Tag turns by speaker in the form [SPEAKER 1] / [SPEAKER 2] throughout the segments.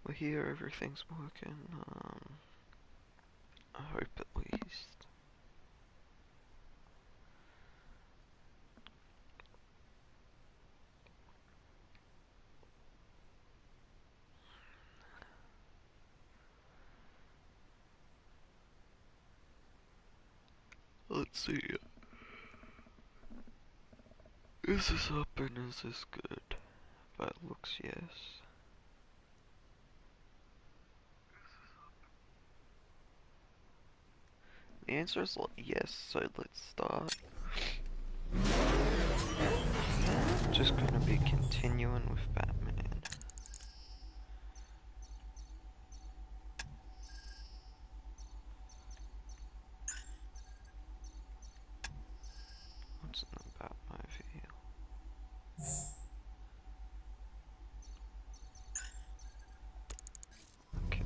[SPEAKER 1] We're here, everything's working. I hope at least. Let's see. Is this up and is this good? By looks, yes. The answer is yes, so let's start. Just gonna be continuing with Batman. What's in the Batmobile? Okay.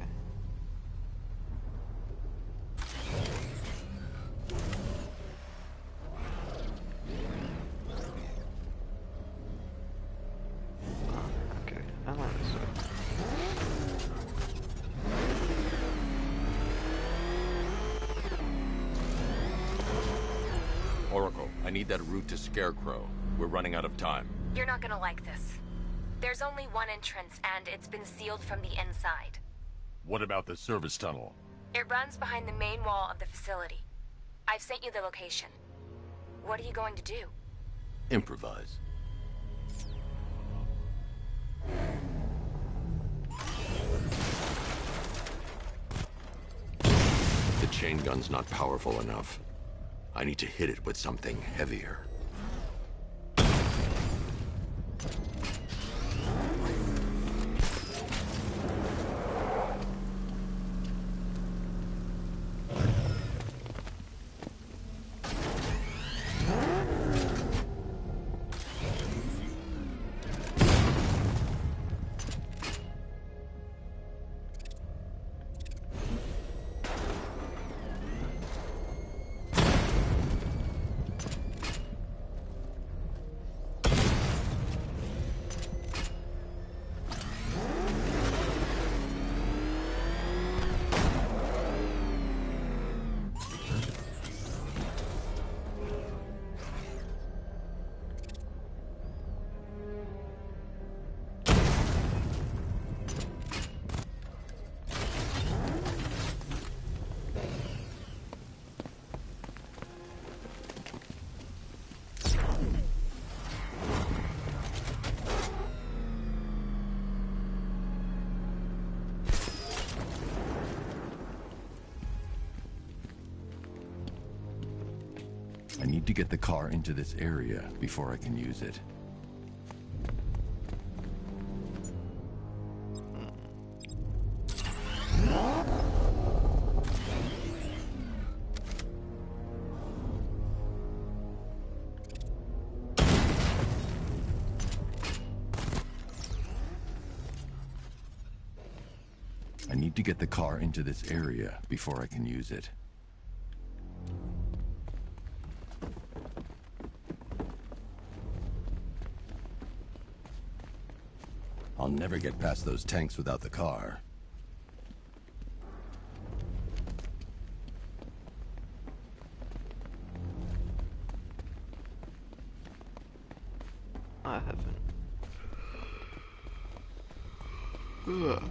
[SPEAKER 1] Okay, I like this one.
[SPEAKER 2] Oracle, I need that route to Scarecrow. We're running out of time.
[SPEAKER 3] You're not gonna like this. There's only one entrance, and it's been sealed from the inside.
[SPEAKER 2] What about the service tunnel?
[SPEAKER 3] It runs behind the main wall of the facility. I've sent you the location. What are you going to do?
[SPEAKER 2] Improvise. The chain gun's not powerful enough. I need to hit it with something heavier. I need to get the car into this area before I can use it. I need to get the car into this area before I can use it. I'll never get past those tanks without the car.
[SPEAKER 1] I haven't. Ugh.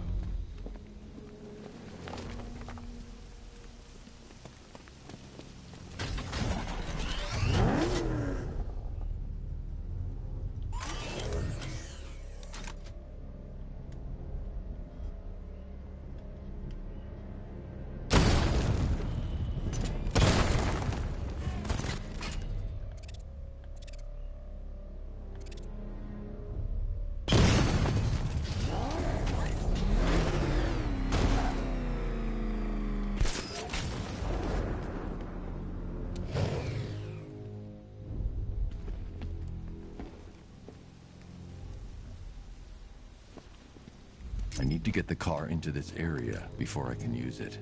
[SPEAKER 2] I need to get the car into this area before I can use it.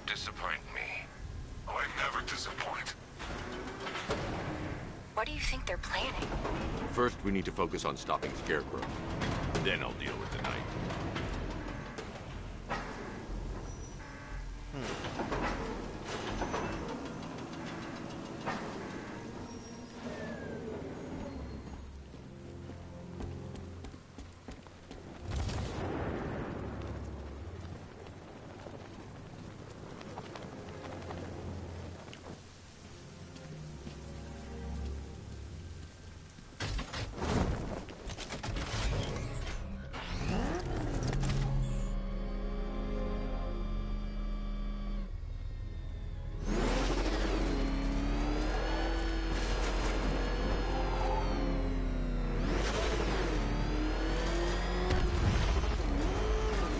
[SPEAKER 4] disappoint me. Oh, I never disappoint.
[SPEAKER 3] What do you think they're planning?
[SPEAKER 2] First, we need to focus on stopping Scarecrow. Then I'll deal with the Knight.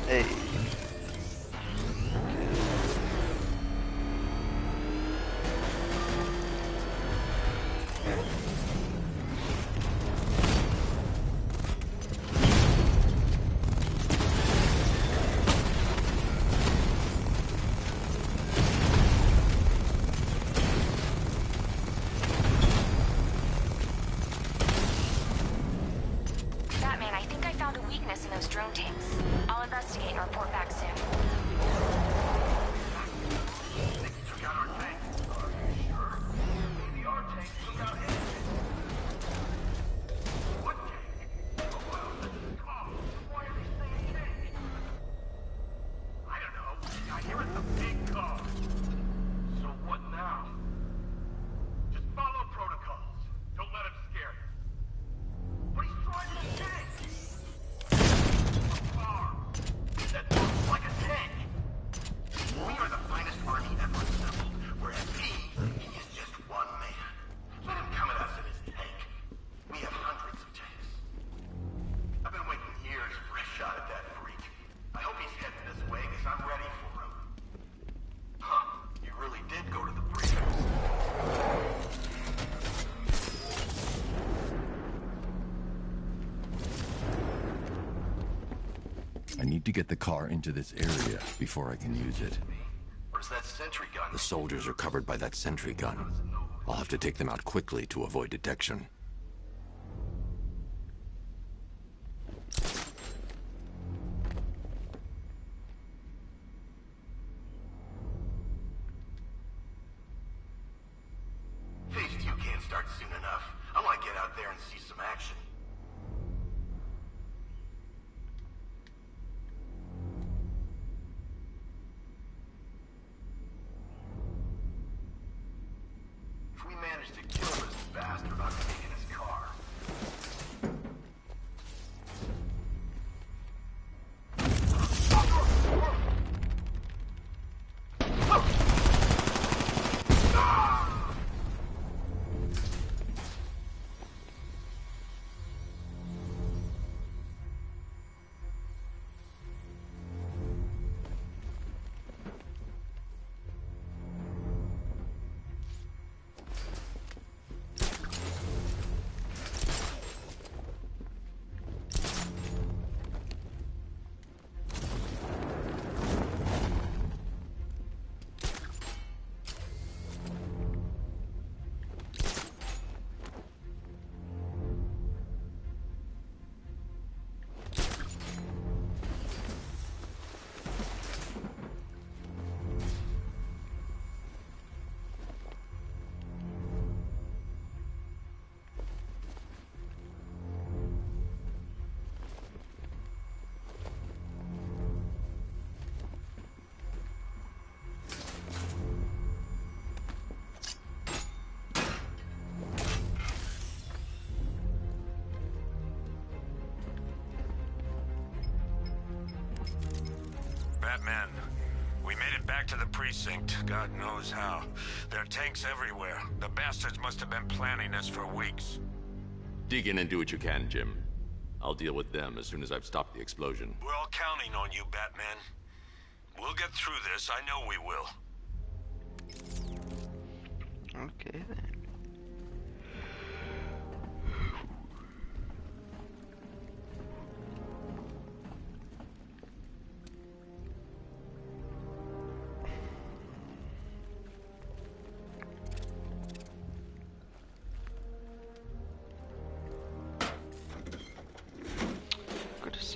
[SPEAKER 1] Hey.
[SPEAKER 3] Batman, I think I found a weakness in those drone tanks. I'll investigate and report back soon.
[SPEAKER 4] Took out our tank. Are you sure? Maybe our tank took out his. What tank? Oh, well, this is calm. Why are they saying tank? I don't know. I hear it's a big car. So what now? Just follow protocols. Don't let him scare you. But he's driving a tank! A car that looks like a tank! We are the finest army ever assembled, whereas he is just one man. Let him come at us in his tank. We have hundreds of tanks. I've been waiting years for a shot at that freak. I hope he's heading this way, because I'm ready for him. Huh, you really did go to the breeders.
[SPEAKER 2] I need to get the car into this area before I can use it.
[SPEAKER 4] Where's that sentry gun?
[SPEAKER 2] The soldiers are covered by that sentry gun. I'll have to take them out quickly to avoid detection.
[SPEAKER 4] Phase 2 can't start soon enough. I want to get out there and see some action. If we manage to kill this bastard, I'm taking his car.
[SPEAKER 5] Batman, we made it back to the precinct, God knows how. There are tanks everywhere. The bastards must have been planning this for weeks.
[SPEAKER 2] Dig in and do what you can, Jim. I'll deal with them as soon as I've stopped the explosion.
[SPEAKER 5] We're all counting on you, Batman. We'll get through this, I know we will.
[SPEAKER 1] Okay then.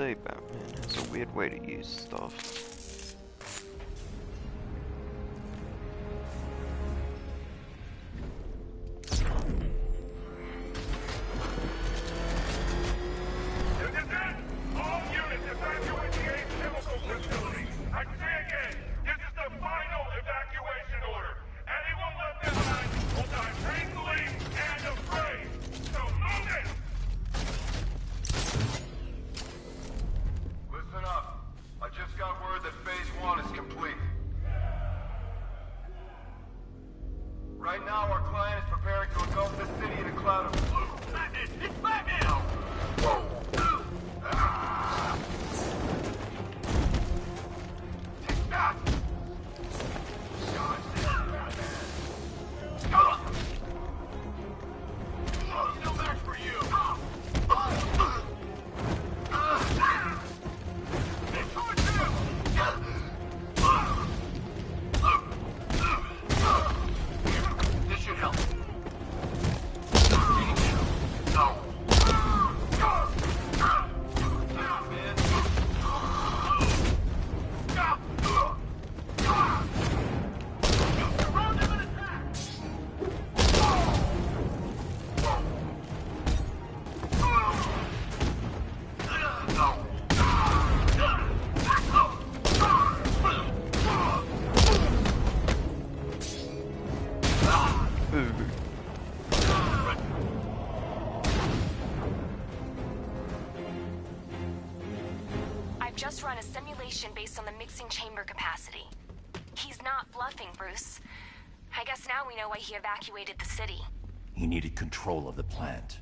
[SPEAKER 1] say, Batman has a weird way to use stuff.
[SPEAKER 4] Right now, our client is preparing to engulf the city in a cloud of blue. Batman! It's Batman! Take that! No match for you! This should help.
[SPEAKER 3] I've just run a simulation based on the mixing chamber capacity. He's not bluffing, Bruce. I guess now we know why he evacuated the city.
[SPEAKER 2] He needed control of the plant.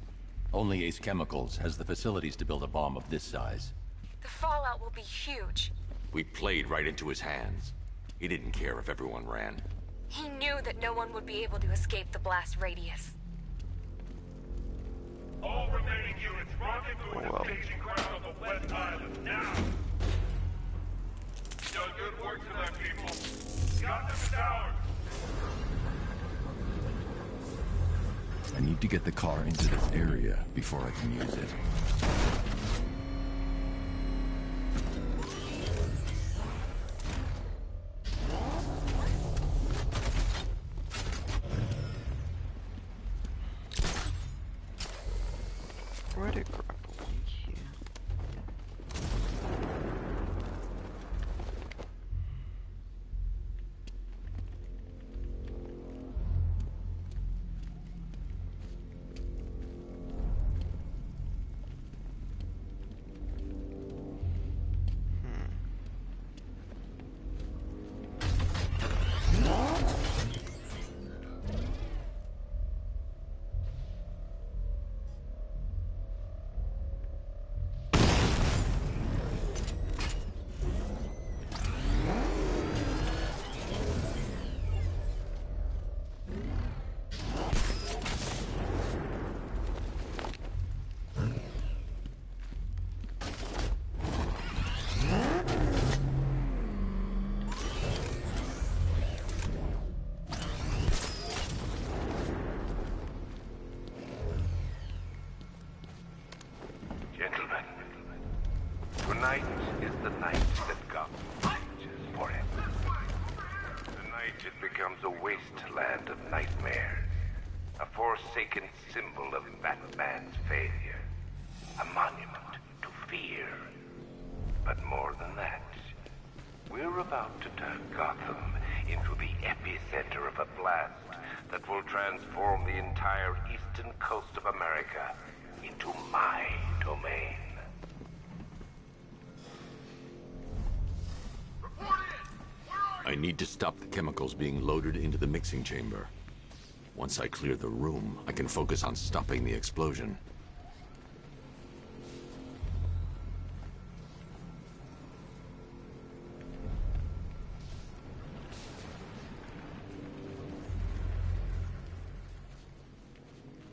[SPEAKER 2] Only Ace Chemicals has the facilities to build a bomb of this size.
[SPEAKER 3] The fallout will be huge.
[SPEAKER 2] We played right into his hands. He didn't care if everyone ran.
[SPEAKER 3] He knew that no one would be able to escape the blast radius.
[SPEAKER 4] All remaining units, rendezvous at the staging ground on the West Island, now! Done good work tonight, people. Got them towers.
[SPEAKER 2] I need to get the car into this area before I can use it.
[SPEAKER 1] Where'd it grab away here?
[SPEAKER 6] Gentlemen, tonight is the night that Gotham changes forever. Tonight it becomes a wasteland of nightmares, a forsaken symbol of Batman's failure, a monument to fear. But more than that, we're about to turn Gotham into the epicenter of a blast that will transform the entire eastern coast of America into my domain.
[SPEAKER 2] I need to stop the chemicals being loaded into the mixing chamber. Once I clear the room, I can focus on stopping the explosion.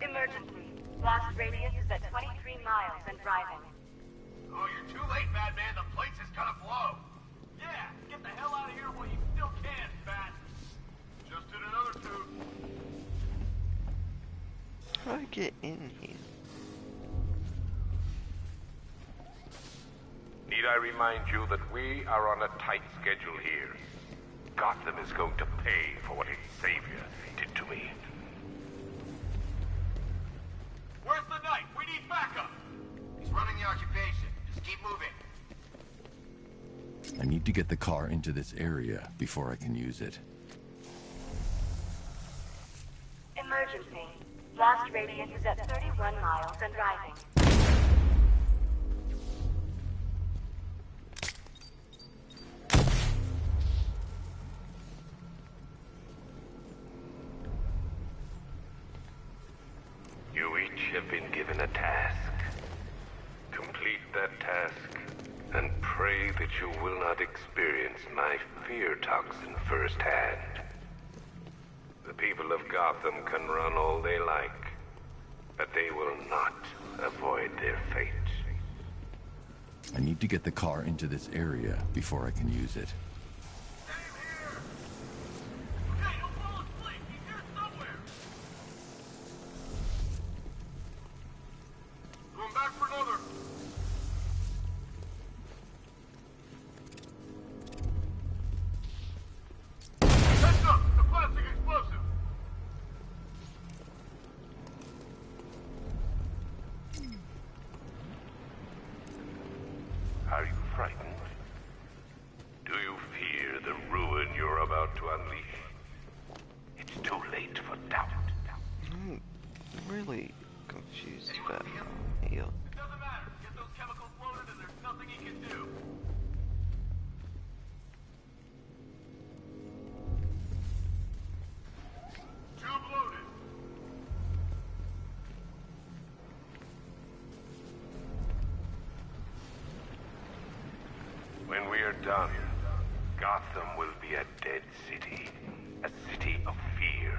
[SPEAKER 7] Emergency. Blast radius is at 23 miles and driving.
[SPEAKER 4] Oh, you're too late, Batman. The place is gonna blow. Yeah, get the hell out of here while you still can, Bat. Just did another tube.
[SPEAKER 1] How do I get in here?
[SPEAKER 6] remind you that we are on a tight schedule here. Gotham is going to pay for what its savior did to me.
[SPEAKER 4] Where's the knight? We need backup! He's running the occupation. Just keep moving.
[SPEAKER 2] I need to get the car into this area before I can use it.
[SPEAKER 7] Emergency. Blast radius is at 31 miles and rising.
[SPEAKER 6] You each have been given a task. Complete that task, and pray that you will not experience my fear toxin firsthand. The people of Gotham can run all they like, but they will not avoid their fate.
[SPEAKER 2] I need to get the car into this area before I can use it.
[SPEAKER 4] Okay, don't fall asleep. He's here somewhere. Going back for another. Heads up! The plastic explosive!
[SPEAKER 6] Are you frightened? Do you fear the ruin you're about to unleash? It's too late for doubt.
[SPEAKER 1] I'm really confused about here.
[SPEAKER 4] It doesn't matter. Get those chemicals loaded and there's nothing he can do. Tube loaded.
[SPEAKER 6] When we are done, Gotham will be a dead city. A city of fear.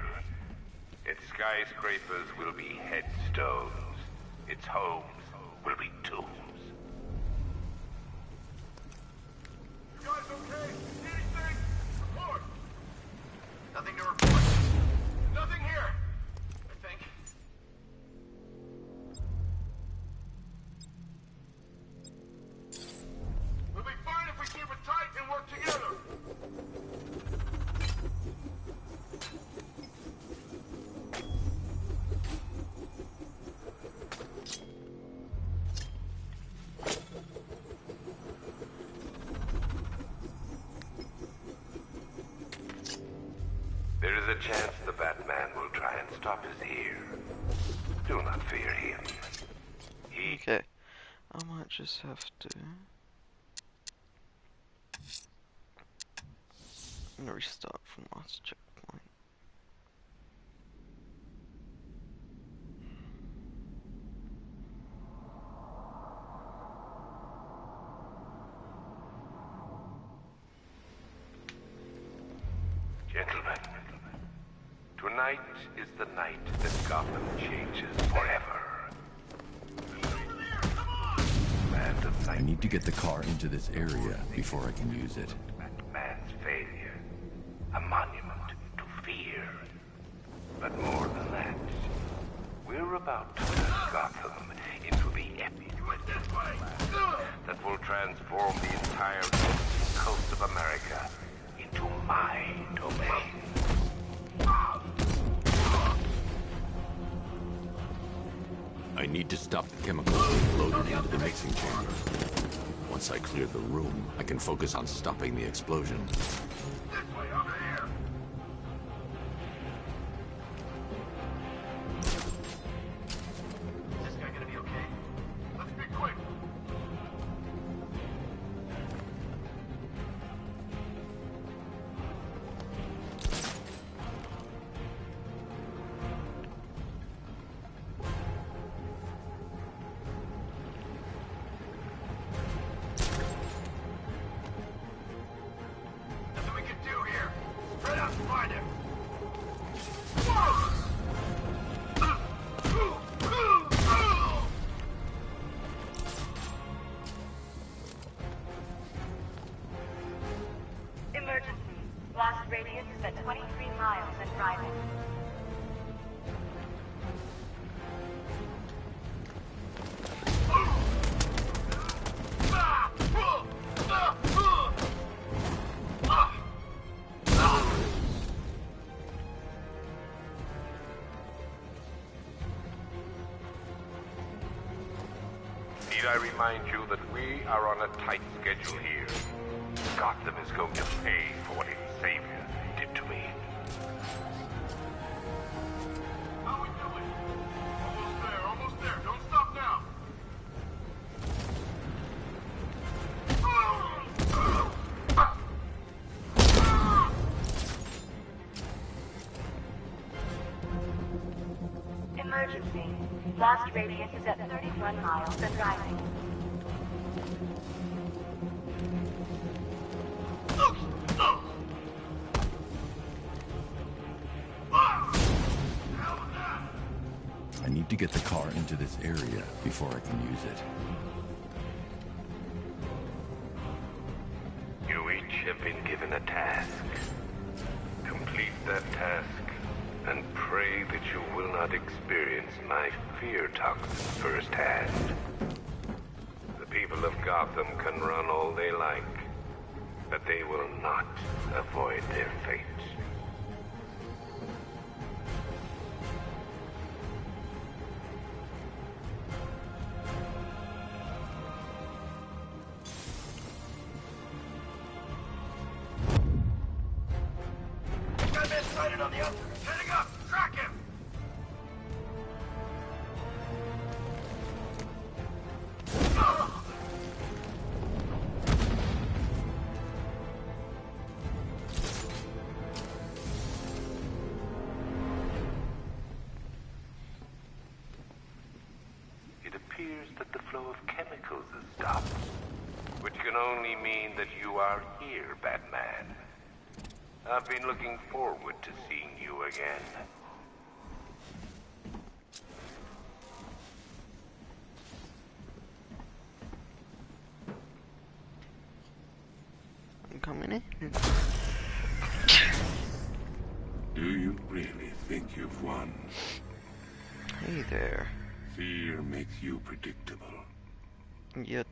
[SPEAKER 6] Its skyscrapers will be headstones. Its homes will be tombs.
[SPEAKER 4] You guys okay? See anything? Report. Nothing to report. Nothing here. I think. We'll be fine if we keep it tight and work together.
[SPEAKER 6] There is a chance the Batman will try and stop us here. Do not fear him. He
[SPEAKER 1] Okay, I might just have to. I'm gonna restart from last checkpoint.
[SPEAKER 6] Gentlemen, tonight is the night that Gotham changes forever. Land of
[SPEAKER 2] I
[SPEAKER 6] night.
[SPEAKER 2] need to get the car into this area before I can use it.
[SPEAKER 6] Man's failure. A monument to fear. But more than that, we're about to turn Gotham into the epic that will transform the entire coast of America into my domain.
[SPEAKER 2] I need to stop the chemicals being loaded into the mixing chamber. Once I clear the room, I can focus on stopping the explosion.
[SPEAKER 4] This way, over here. Is this guy gonna be okay? Let's be quick. Nothing we can do here. Spread out and find him.
[SPEAKER 7] Emergency. Blast radius is at 23 miles and rising.
[SPEAKER 6] I remind you that we are on a tight schedule here. Gotham is going to pay for what its savior did to me.
[SPEAKER 4] How we doing? Almost there, almost there. Don't stop now.
[SPEAKER 7] Emergency. Blast radius is at 31 miles and rising.
[SPEAKER 2] I need to get the car into this area before I can use it.
[SPEAKER 6] You each have been given a task. Complete that task, and pray that you will not experience my fear toxin firsthand. The people of Gotham can run all they like, but they will not avoid their fate.
[SPEAKER 4] Got man sighted on the up. Heading up. Track him.
[SPEAKER 6] It appears that the flow of chemicals has stopped, which can only mean that you are here, Batman. I've been looking forward to seeing you again.
[SPEAKER 1] I'm coming in.
[SPEAKER 8] Do you really think you've won?
[SPEAKER 1] Hey there.
[SPEAKER 8] Fear makes you predictable.
[SPEAKER 1] Yet,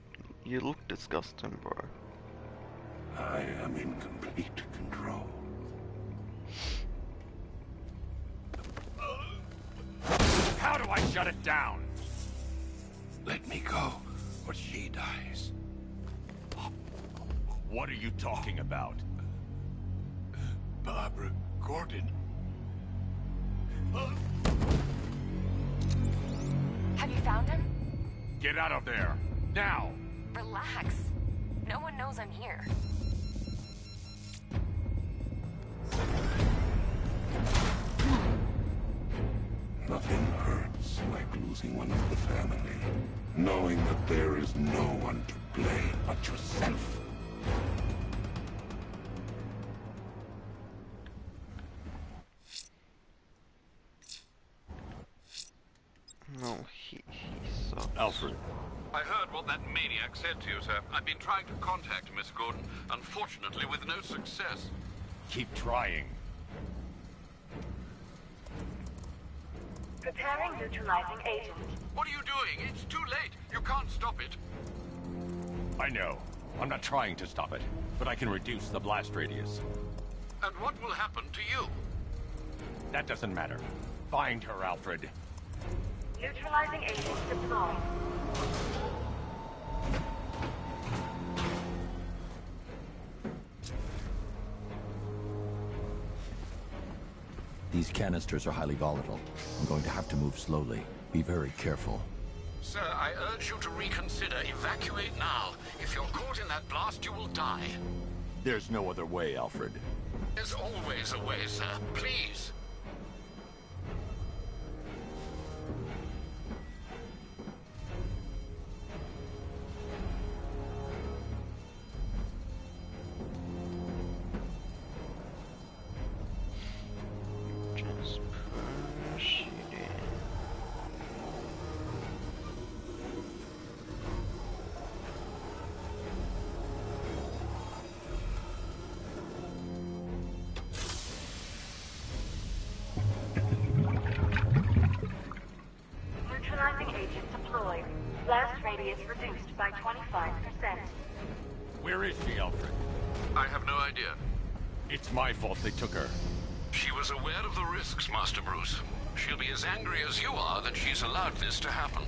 [SPEAKER 1] you look disgusting, bro.
[SPEAKER 8] I am in complete control.
[SPEAKER 5] How do I shut it down?
[SPEAKER 8] Let me go, or she dies.
[SPEAKER 5] What are you talking about?
[SPEAKER 8] Barbara Gordon.
[SPEAKER 3] Have you found him?
[SPEAKER 5] Get out of there! Now!
[SPEAKER 3] Relax. No one knows I'm here.
[SPEAKER 8] Nothing hurts like losing one of the family. Knowing that there is no one to blame but yourself.
[SPEAKER 1] No, he sucks.
[SPEAKER 5] Alfred.
[SPEAKER 9] I heard what that maniac said to you, sir. I've been trying to contact Miss Gordon, unfortunately with no success.
[SPEAKER 5] Keep trying.
[SPEAKER 7] Preparing neutralizing agent.
[SPEAKER 9] What are you doing? It's too late. You can't stop it.
[SPEAKER 5] I know. I'm not trying to stop it, but I can reduce the blast radius.
[SPEAKER 9] And what will happen to you?
[SPEAKER 5] That doesn't matter. Find her, Alfred.
[SPEAKER 7] Neutralizing agent deployed.
[SPEAKER 2] These canisters are highly volatile. I'm going to have to move slowly. Be very careful.
[SPEAKER 9] Sir, I urge you to reconsider. Evacuate now. If you're caught in that blast, you will die.
[SPEAKER 5] There's no other way, Alfred.
[SPEAKER 9] There's always a way, sir. Please.
[SPEAKER 1] Just push it in.
[SPEAKER 7] Neutralizing agent deployed. Blast radius reduced by 25%.
[SPEAKER 5] Where is she, Alfred?
[SPEAKER 9] I have no idea.
[SPEAKER 5] It's my fault they took her.
[SPEAKER 9] She was aware of the risks, Master Bruce. She'll be as angry as you are that she's allowed this to happen.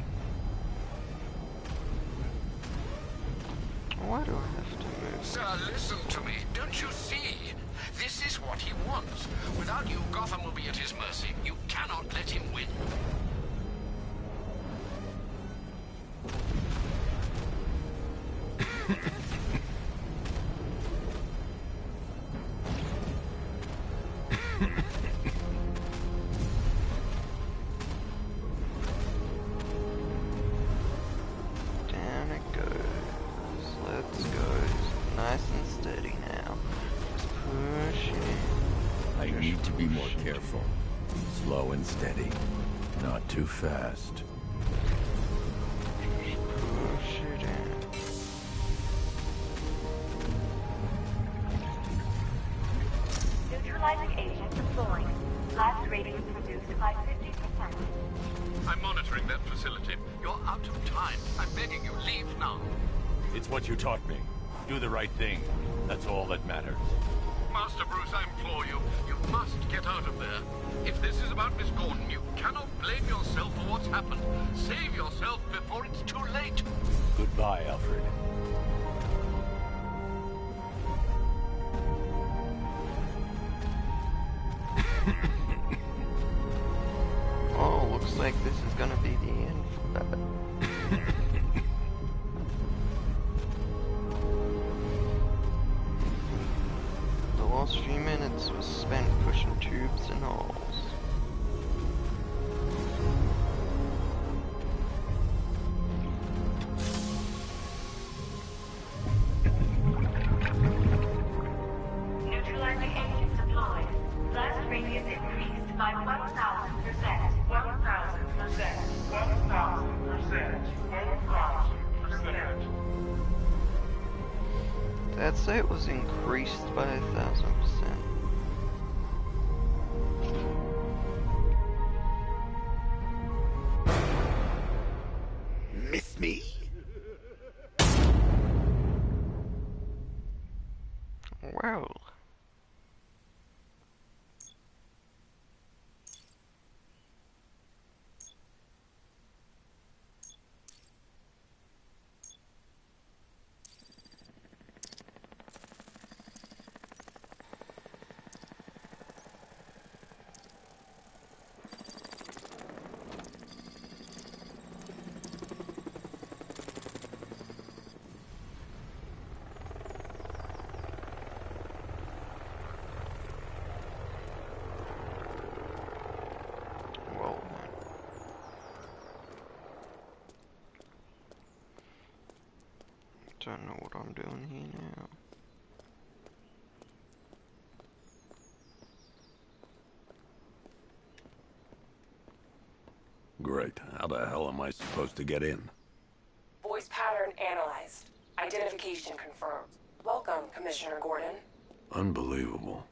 [SPEAKER 1] Why do I have to move?
[SPEAKER 9] Sir, listen to me. Don't you see? This is what he wants. Without you, Gotham will be at his mercy. You cannot let him win.
[SPEAKER 1] Down it goes. Let's go. Nice and steady now. Just push it.
[SPEAKER 2] I need to be more careful. Slow and steady. Not too fast.
[SPEAKER 1] Just push it in.
[SPEAKER 7] Neutralizing agent deployed. Blast radius reduced by 50%.
[SPEAKER 9] I'm monitoring that facility. You're out of time. I'm begging you, leave now.
[SPEAKER 10] It's what you taught me. Do the right thing. That's all that matters.
[SPEAKER 9] Master Bruce, I implore you, you must get out of there. If this is about Miss Gordon, you cannot blame yourself for what's happened. Save yourself before it's too late.
[SPEAKER 10] Goodbye, Alfred.
[SPEAKER 1] Oh, looks like this is gonna be the end for that. The last few minutes was spent pushing tubes and holes.
[SPEAKER 7] Neutralizing agent deployed. Blast radius increased by 1,000%. 1,000%. 1,000%. 1,000%.
[SPEAKER 1] I'd say it was increased by 1,000%.
[SPEAKER 2] Miss me?
[SPEAKER 1] Wow. Well, don't know what I'm doing here now.
[SPEAKER 10] Great. How the hell am I supposed to get in?
[SPEAKER 11] Voice pattern analyzed. Identification confirmed. Welcome, Commissioner Gordon.
[SPEAKER 10] Unbelievable.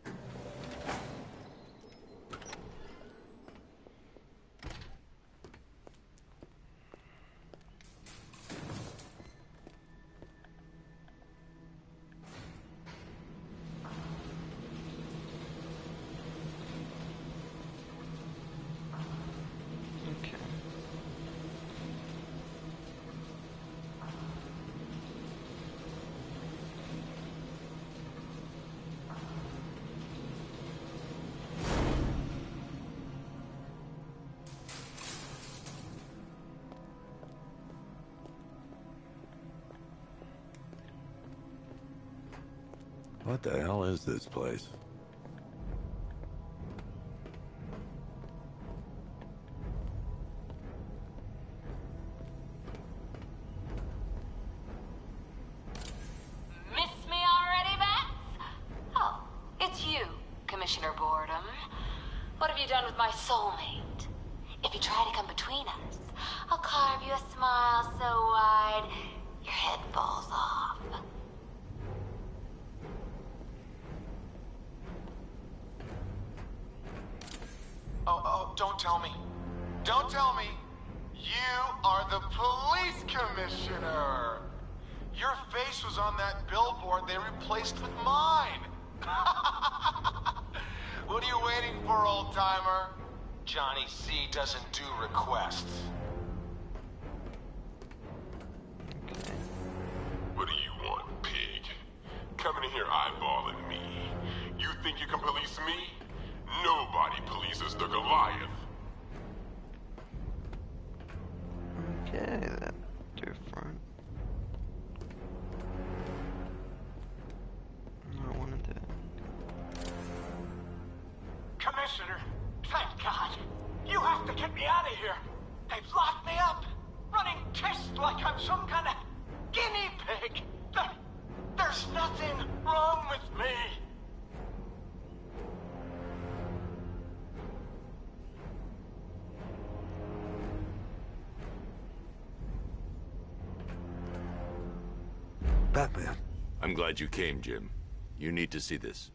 [SPEAKER 1] Okay.
[SPEAKER 10] What the hell is this place?
[SPEAKER 3] Miss me already, Bats? Oh, it's you, Commissioner Boredom. What have you done with my soulmate? If you try to come between us, I'll carve you a smile so wide your head falls off.
[SPEAKER 4] Oh, don't tell me. Don't tell me. You are the police commissioner. Your face was on that billboard they replaced with mine. What are you waiting for, old-timer? Johnny C doesn't do requests.
[SPEAKER 8] What do you want? think you can police me? Nobody polices the Goliath.
[SPEAKER 1] Okay, that's different. I wanted that.
[SPEAKER 4] Commissioner, thank God. You have to get me out of here. They've locked me up, running tests like I'm some kind of guinea pig. There's nothing wrong with me.
[SPEAKER 12] Batman.
[SPEAKER 2] I'm glad you came, Jim. You need to see this.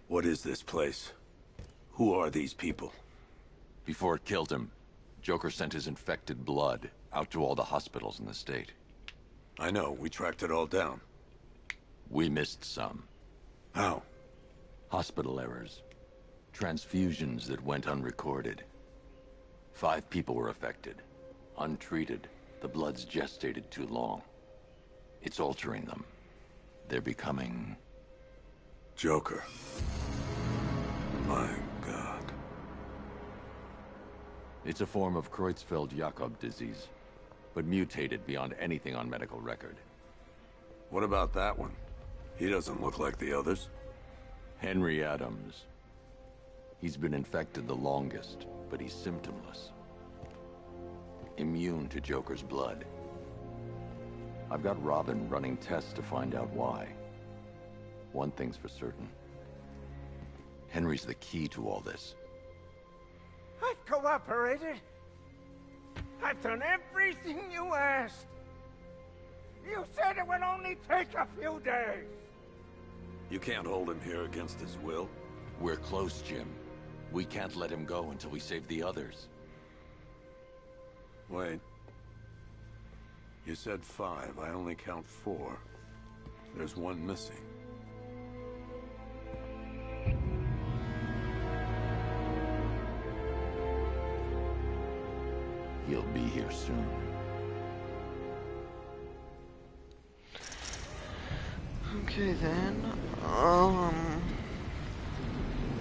[SPEAKER 12] What is this place? Who are these people?
[SPEAKER 2] Before it killed him, Joker sent his infected blood out to all the hospitals in the state.
[SPEAKER 12] I know, we tracked it all down.
[SPEAKER 2] We missed some.
[SPEAKER 12] How?
[SPEAKER 2] Hospital errors. Transfusions that went unrecorded. 5 people were affected. Untreated, the blood's gestated too long. It's altering them. They're becoming...
[SPEAKER 12] Joker. My God.
[SPEAKER 2] It's a form of Creutzfeldt-Jakob disease, but mutated beyond anything on medical record.
[SPEAKER 12] What about that one? He doesn't look like the others.
[SPEAKER 2] Henry Adams. He's been infected the longest, but he's symptomless. Immune to Joker's blood. I've got Robin running tests to find out why. One thing's for certain. Henry's the key to all this.
[SPEAKER 4] I've cooperated. I've done everything you asked. You said it would only take a few days.
[SPEAKER 12] You can't hold him here against his will.
[SPEAKER 2] We're close, Jim. We can't let him go until we save the others.
[SPEAKER 12] Wait. You said 5. I only count 4. There's one missing.
[SPEAKER 2] He'll be here soon.
[SPEAKER 1] Okay then,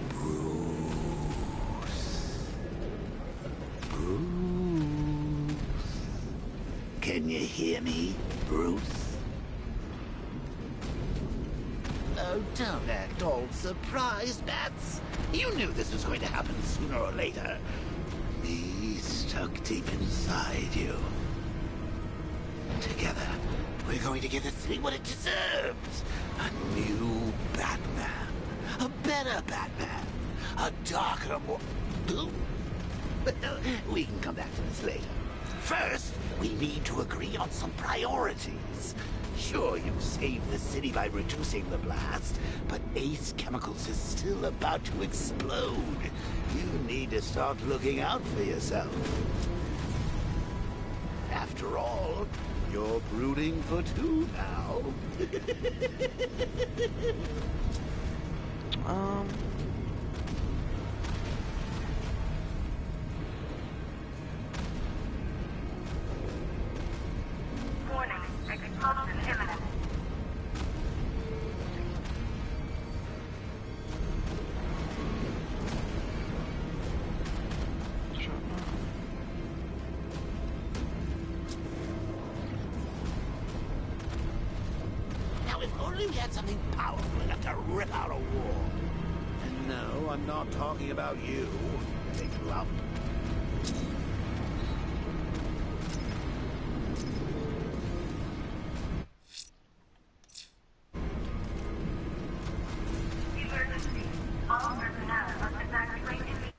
[SPEAKER 13] Bruce. Can you hear me, Bruce? Oh, don't act all surprised, Bats. You knew this was going to happen sooner or later. Me stuck deep inside you. Together, we're going to give the city what it deserves. A new Batman. A better Batman. A darker, more... Well, we can come back to this later. First, we need to agree on some priorities. Sure, you saved the city by reducing the blast, but Ace Chemicals is still about to explode. You need to start looking out for yourself. After all, you're brooding for 2 now.
[SPEAKER 7] Warning, explosion imminent.
[SPEAKER 13] Now, if only we had something powerful enough to rip out a wall. And no, I'm not talking about you, big lump.
[SPEAKER 7] Emergency. All personnel must evacuate immediately.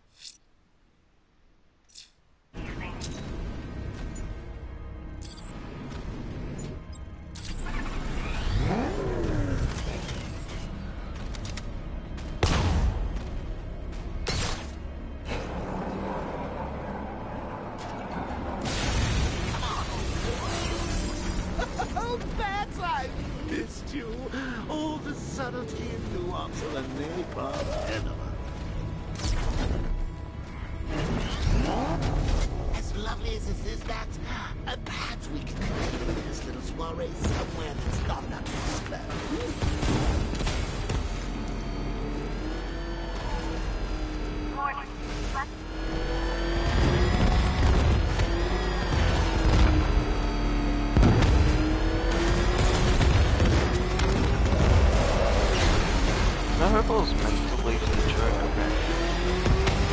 [SPEAKER 13] Oh, Bats, I missed you. All the subtlety and nuance of a napalm enema. As lovely as this is, Bats, perhaps we can continue this little soiree somewhere that's not an
[SPEAKER 1] Purple's meant to leave the Joker, man.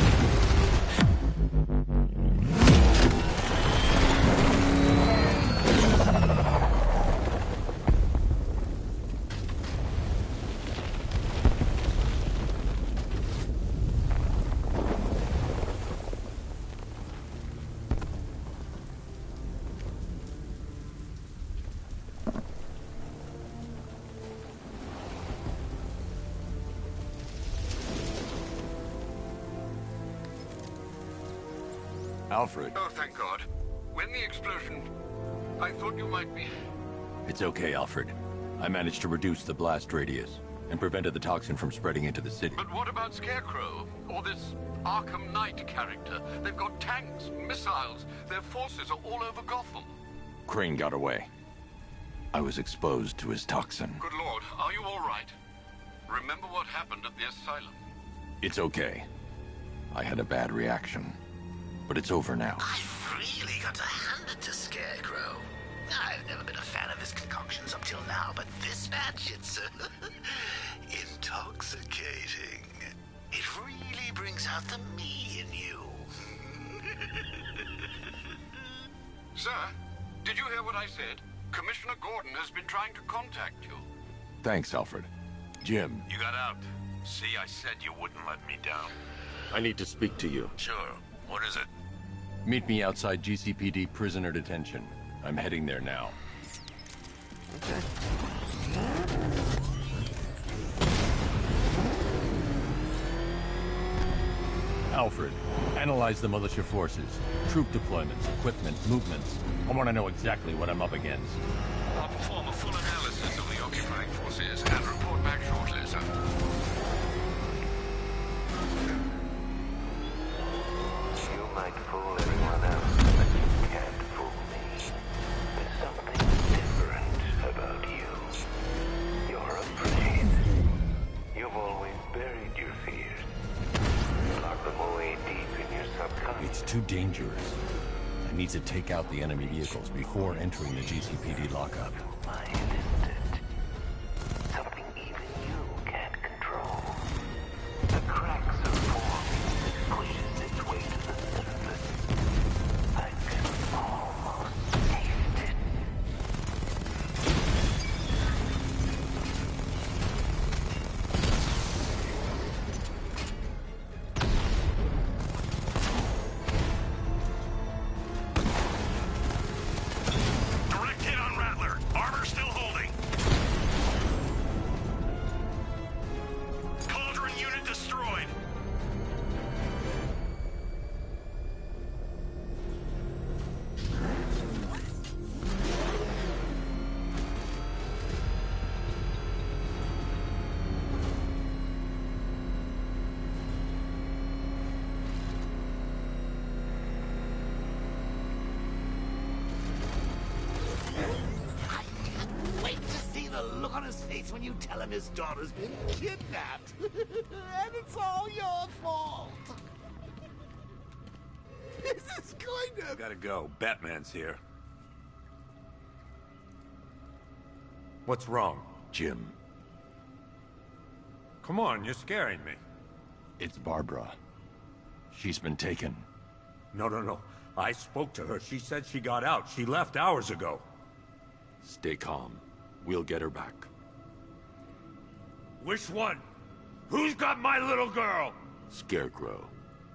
[SPEAKER 10] Alfred.
[SPEAKER 9] Oh, thank God. When the explosion... I thought you might be...
[SPEAKER 10] It's okay, Alfred. I managed to reduce the blast radius and prevented the toxin from spreading into the city.
[SPEAKER 9] But what about Scarecrow? Or this Arkham Knight character? They've got tanks, missiles. Their forces are all over Gotham.
[SPEAKER 10] Crane got away. I was exposed to his toxin.
[SPEAKER 9] Good Lord, are you all right? Remember what happened at the asylum?
[SPEAKER 10] It's okay. I had a bad reaction. But it's over now.
[SPEAKER 13] I've really got to hand it to Scarecrow. I've never been a fan of his concoctions up till now, but this batch, it's intoxicating. It really brings out the me in you.
[SPEAKER 9] Sir, did you hear what I said? Commissioner Gordon has been trying to contact you.
[SPEAKER 10] Thanks, Alfred. Jim.
[SPEAKER 5] You got out. See, I said you wouldn't let me down.
[SPEAKER 14] I need to speak to you.
[SPEAKER 5] Sure. What is it?
[SPEAKER 10] Meet me outside GCPD prisoner detention. I'm heading there now.
[SPEAKER 1] Okay.
[SPEAKER 10] Alfred, analyze the militia forces, troop deployments, equipment, movements. I want to know exactly what I'm up against.
[SPEAKER 9] I'll perform a full analysis of the occupying forces and report back shortly, sir.
[SPEAKER 6] You might fool everyone else, but you can't fool me. There's something different about you. You're afraid. You've always buried your fears. Locked them away deep in your subconscious.
[SPEAKER 10] It's too dangerous. I need to take out the enemy vehicles before entering the GCPD lockup.
[SPEAKER 6] Mind, isn't it? Something even you can't control. The cracks are forming as it pushes its way to the surface. I can almost taste it.
[SPEAKER 5] Direct hit on Rattler. Armor still holding. Cauldron unit destroyed.
[SPEAKER 13] Wait to see the look on his face when you tell him his daughter's been kidnapped. And it's all your fault. This is going to...
[SPEAKER 12] Gotta go. Batman's here. What's wrong?
[SPEAKER 10] Jim,
[SPEAKER 12] Come on, you're scaring me.
[SPEAKER 10] it's Barbara. She's been taken.
[SPEAKER 12] No. I spoke to her. She said she got out. She left hours ago.
[SPEAKER 10] Stay calm. We'll get her back.
[SPEAKER 12] Which one? Who's got my little girl?
[SPEAKER 10] Scarecrow.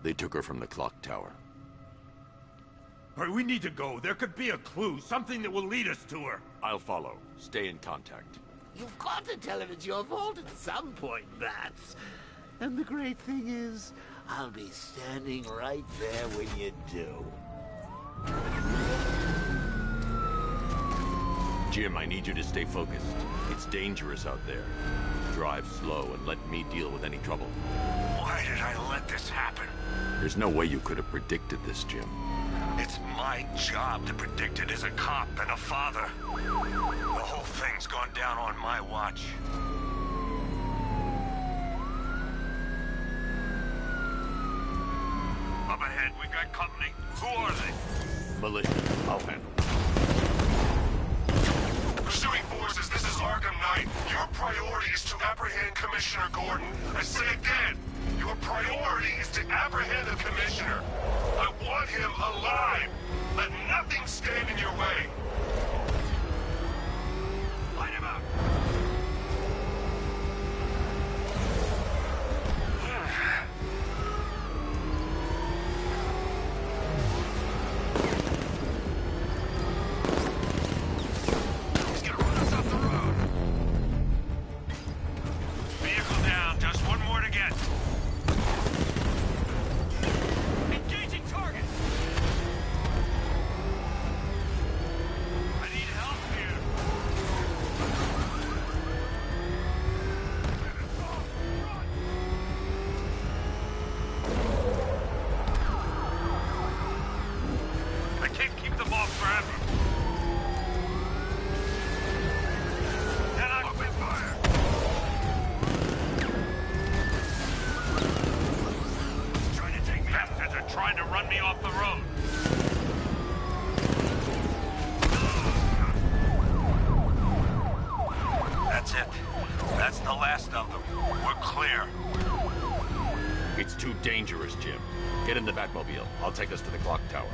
[SPEAKER 10] They took her from the clock tower.
[SPEAKER 12] All right, we need to go. There could be a clue, something that will lead us to her.
[SPEAKER 10] I'll follow. Stay in contact.
[SPEAKER 13] You've got to tell him it's your fault at some point, Bats. And the great thing is, I'll be standing right there when you do.
[SPEAKER 10] Jim, I need you to stay focused. It's dangerous out there. Drive slow and let me deal with any trouble.
[SPEAKER 5] Why did I let this happen?
[SPEAKER 10] There's no way you could have predicted this, Jim.
[SPEAKER 5] It's my job to predict it as a cop and a father. The whole thing's gone down on my watch. Up ahead, we've got company. Who are they?
[SPEAKER 10] Militia. I'll handle it.
[SPEAKER 5] Pursuing forces, this is Arkham Knight.
[SPEAKER 6] right. Your priority is to apprehend Commissioner Gordon. I say again, your priority is to apprehend the Commissioner. I want him alive. Let nothing stand in your way. Light him up.
[SPEAKER 10] Dangerous, Jim. Get in the Batmobile. I'll take us to the clock tower.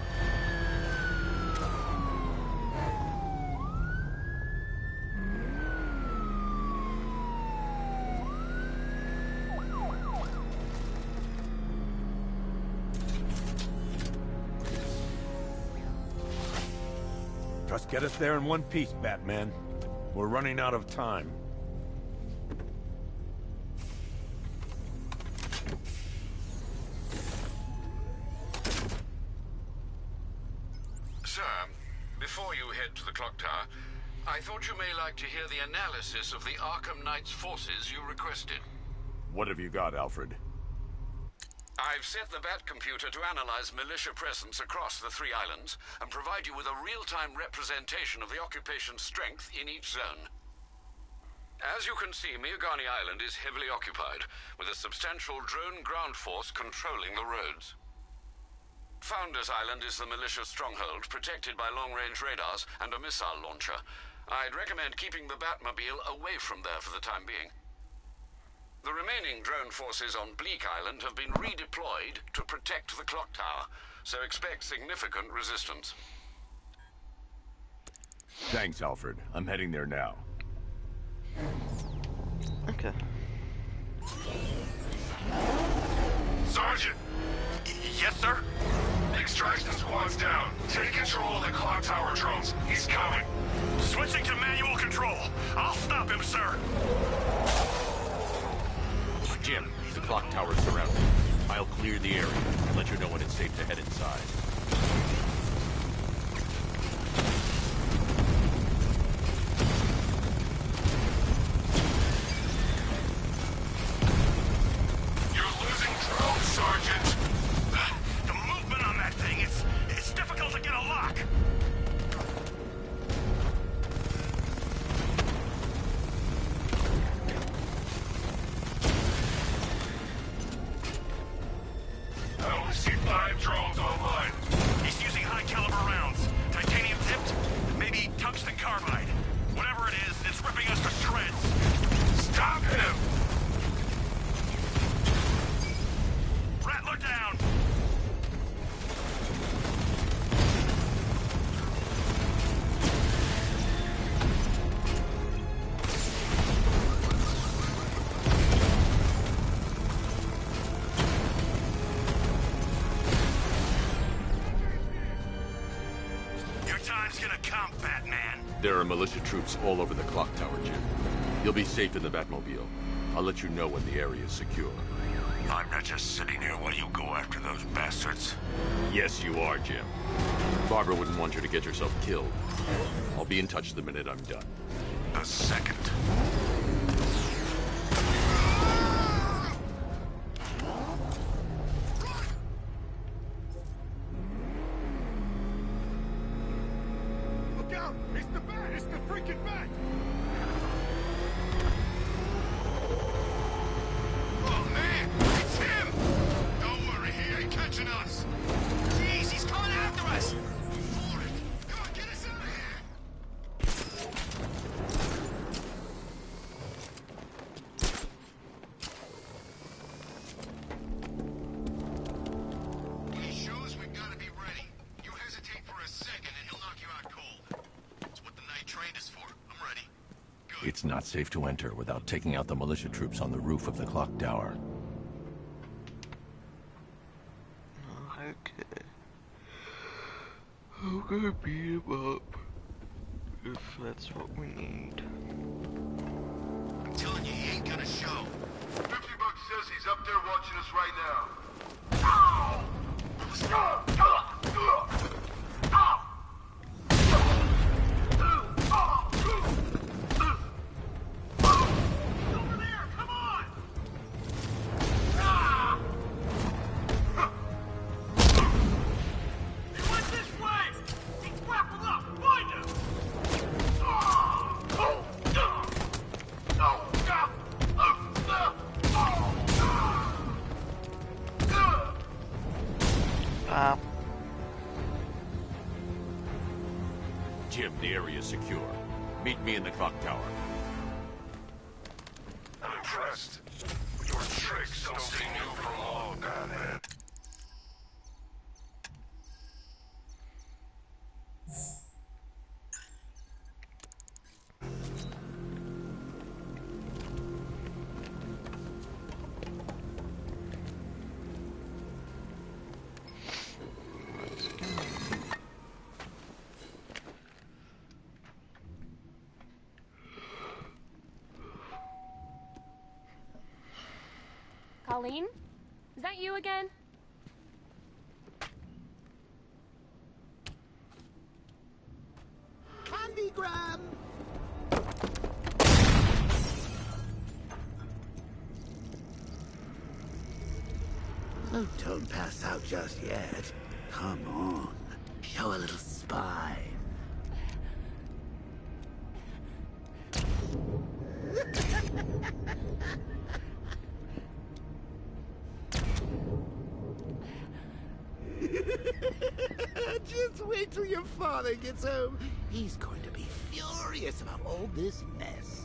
[SPEAKER 12] Just get us there in one piece, Batman. We're running out of time.
[SPEAKER 9] Before you head to the clock tower, I thought you may like to hear the analysis of the Arkham Knight's forces you requested.
[SPEAKER 10] What have you got, Alfred?
[SPEAKER 9] I've set the Bat computer to analyze militia presence across the 3 islands and provide you with a real-time representation of the occupation's strength in each zone. As you can see, Miagani Island is heavily occupied, with a substantial drone ground force controlling the roads. Founders Island is the militia stronghold, protected by long-range radars and a missile launcher. I'd recommend keeping the Batmobile away from there for the time being. The remaining drone forces on Bleak Island have been redeployed to protect the clock tower, so expect significant resistance.
[SPEAKER 10] Thanks, Alfred. I'm heading there now.
[SPEAKER 1] Okay.
[SPEAKER 6] Sergeant! Yes, sir? The extraction squad's down. Take control of the clock tower drones. He's coming.
[SPEAKER 5] Switching to manual control. I'll stop him, sir.
[SPEAKER 10] Jim, the clock tower's surrounded. I'll clear the area and let you know when it's safe to head inside. There are militia troops all over the clock tower, Jim. You'll be safe in the Batmobile. I'll let you know when the area is secure.
[SPEAKER 5] I'm not just sitting here while you go after those bastards.
[SPEAKER 10] Yes, you are, Jim. Barbara wouldn't want you to get yourself killed. I'll be in touch the minute I'm done.
[SPEAKER 5] A second.
[SPEAKER 10] It's not safe to enter without taking out the militia troops on the roof of the clock tower.
[SPEAKER 1] Okay. I'm gonna beat him up if that's what we need.
[SPEAKER 4] I'm telling you, he ain't gonna show. 50 Bucks says he's up there watching us right now. Ow! Over there, come on! He went this way! He's grappled up! Find him!
[SPEAKER 10] Jim, the area is secure. Meet me in the clock tower.
[SPEAKER 4] I'm impressed. Your tricks don't stay new for long, Batman.
[SPEAKER 15] Colleen? Is that you again?
[SPEAKER 13] Candygram! Oh, don't pass out just yet. Come on. Show a little spine. Just wait till your father gets home. He's going to be furious about all this mess.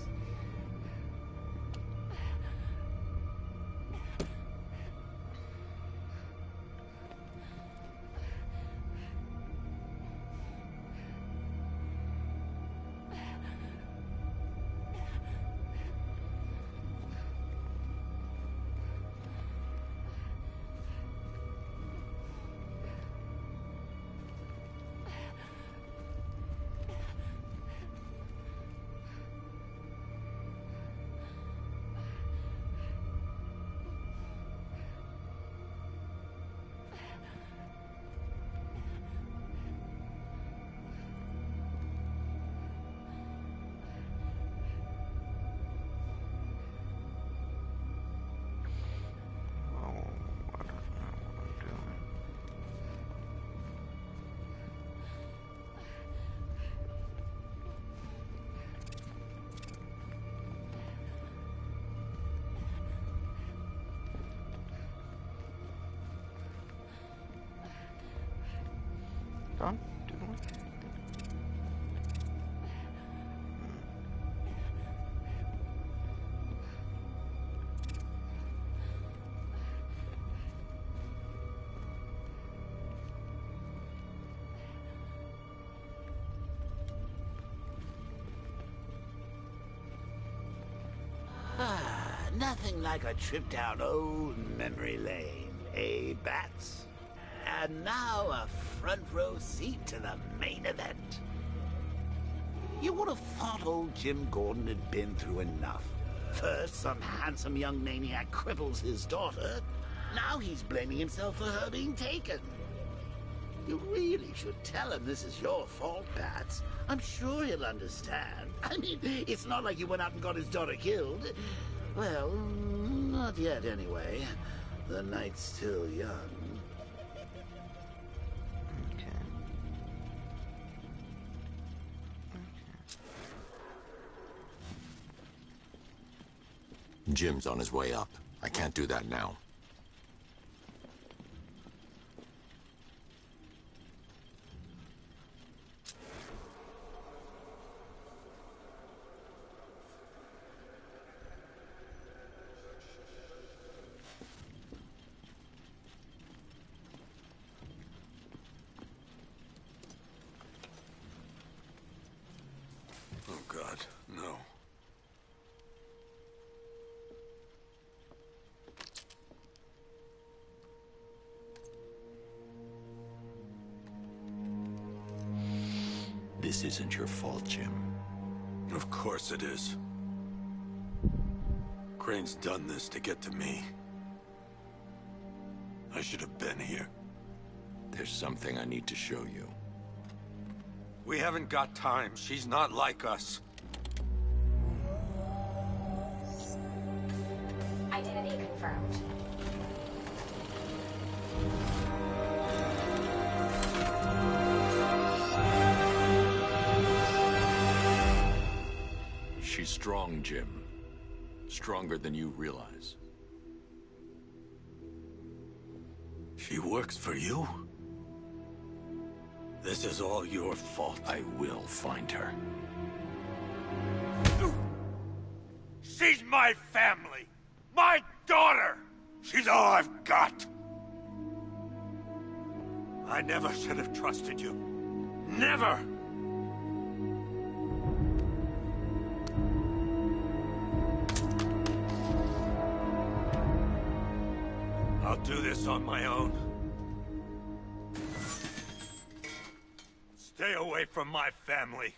[SPEAKER 1] Done? Doing it?
[SPEAKER 13] Nothing like a trip down old memory lane, eh, Bats? And now a front row seat to the main event. You would have thought old Jim Gordon had been through enough. First, some handsome young maniac cripples his daughter. Now he's blaming himself for her being taken. You really should tell him this is your fault, Bats. I'm sure he'll understand. I mean, it's not like you went out and got his daughter killed. Well, not yet anyway. The night's still young.
[SPEAKER 2] Jim's on his way up. I can't do that now.
[SPEAKER 12] Oh, God, no.
[SPEAKER 2] This isn't your fault, Jim.
[SPEAKER 12] Of course it is. Crane's done this to get to me. I should have been here.
[SPEAKER 2] There's something I need to show you.
[SPEAKER 12] We haven't got time. She's not like us.
[SPEAKER 11] Identity confirmed.
[SPEAKER 2] She's strong, Jim. Stronger than you realize.
[SPEAKER 12] She works for you? This is all your fault.
[SPEAKER 2] I will find her.
[SPEAKER 12] She's my family! My daughter! She's all I've got! I never should have trusted you. Never! I'll do this on my own. Stay away from my family.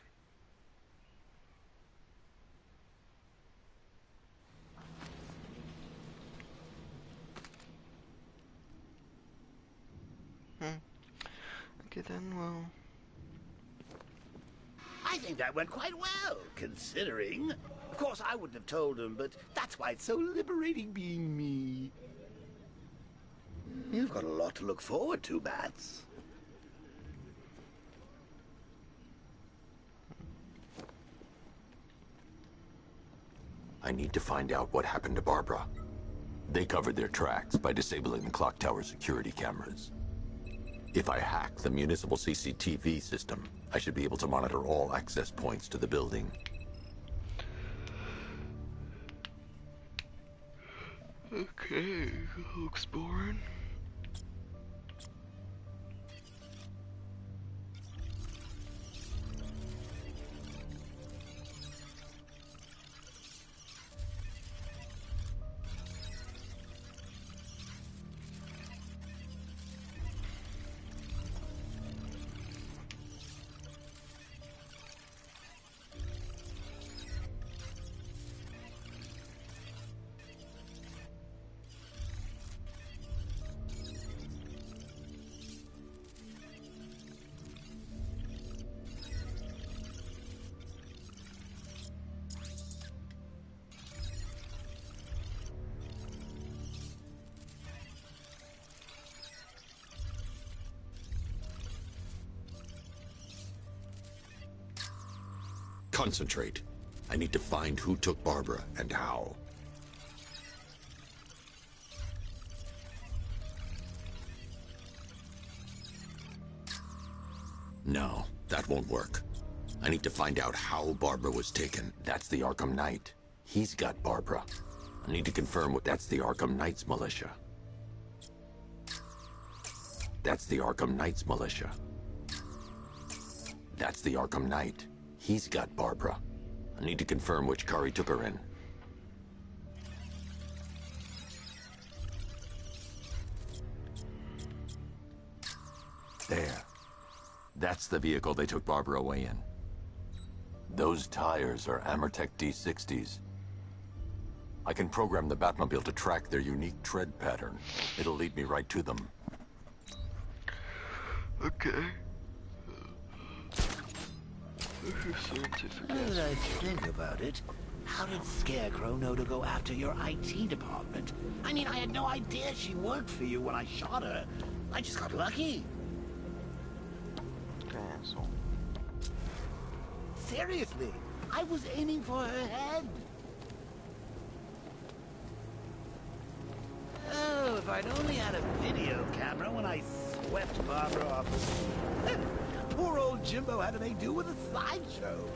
[SPEAKER 1] Okay then, well...
[SPEAKER 13] I think that went quite well, considering. Of course, I wouldn't have told him, but that's why it's so liberating being me. You've got a lot to look forward to, Bats.
[SPEAKER 2] I need to find out what happened to Barbara. They covered their tracks by disabling the clock tower security cameras. If I hack the municipal CCTV system, I should be able to monitor all access points to the building.
[SPEAKER 1] Okay, looks boring.
[SPEAKER 2] Concentrate. I need to find who took Barbara and how. No, that won't work. I need to find out how Barbara was taken. That's the Arkham Knight. He's got Barbara. I need to confirm what that's the Arkham Knight's militia. That's the Arkham Knight's militia. That's the Arkham Knight. He's got Barbara. I need to confirm which car he took her in. There. That's the vehicle they took Barbara away in. Those tires are Amertech D60s. I can program the Batmobile to track their unique tread pattern. It'll lead me right to them.
[SPEAKER 1] Okay.
[SPEAKER 13] Now that I think about it, how did Scarecrow know to go after your IT department? I mean, I had no idea she worked for you when I shot her. I just got lucky.
[SPEAKER 1] Cancel.
[SPEAKER 13] Seriously, I was aiming for her head. Oh, if I'd only had a video camera when I swept Barbara off. Poor old Jimbo had to make do with a slideshow.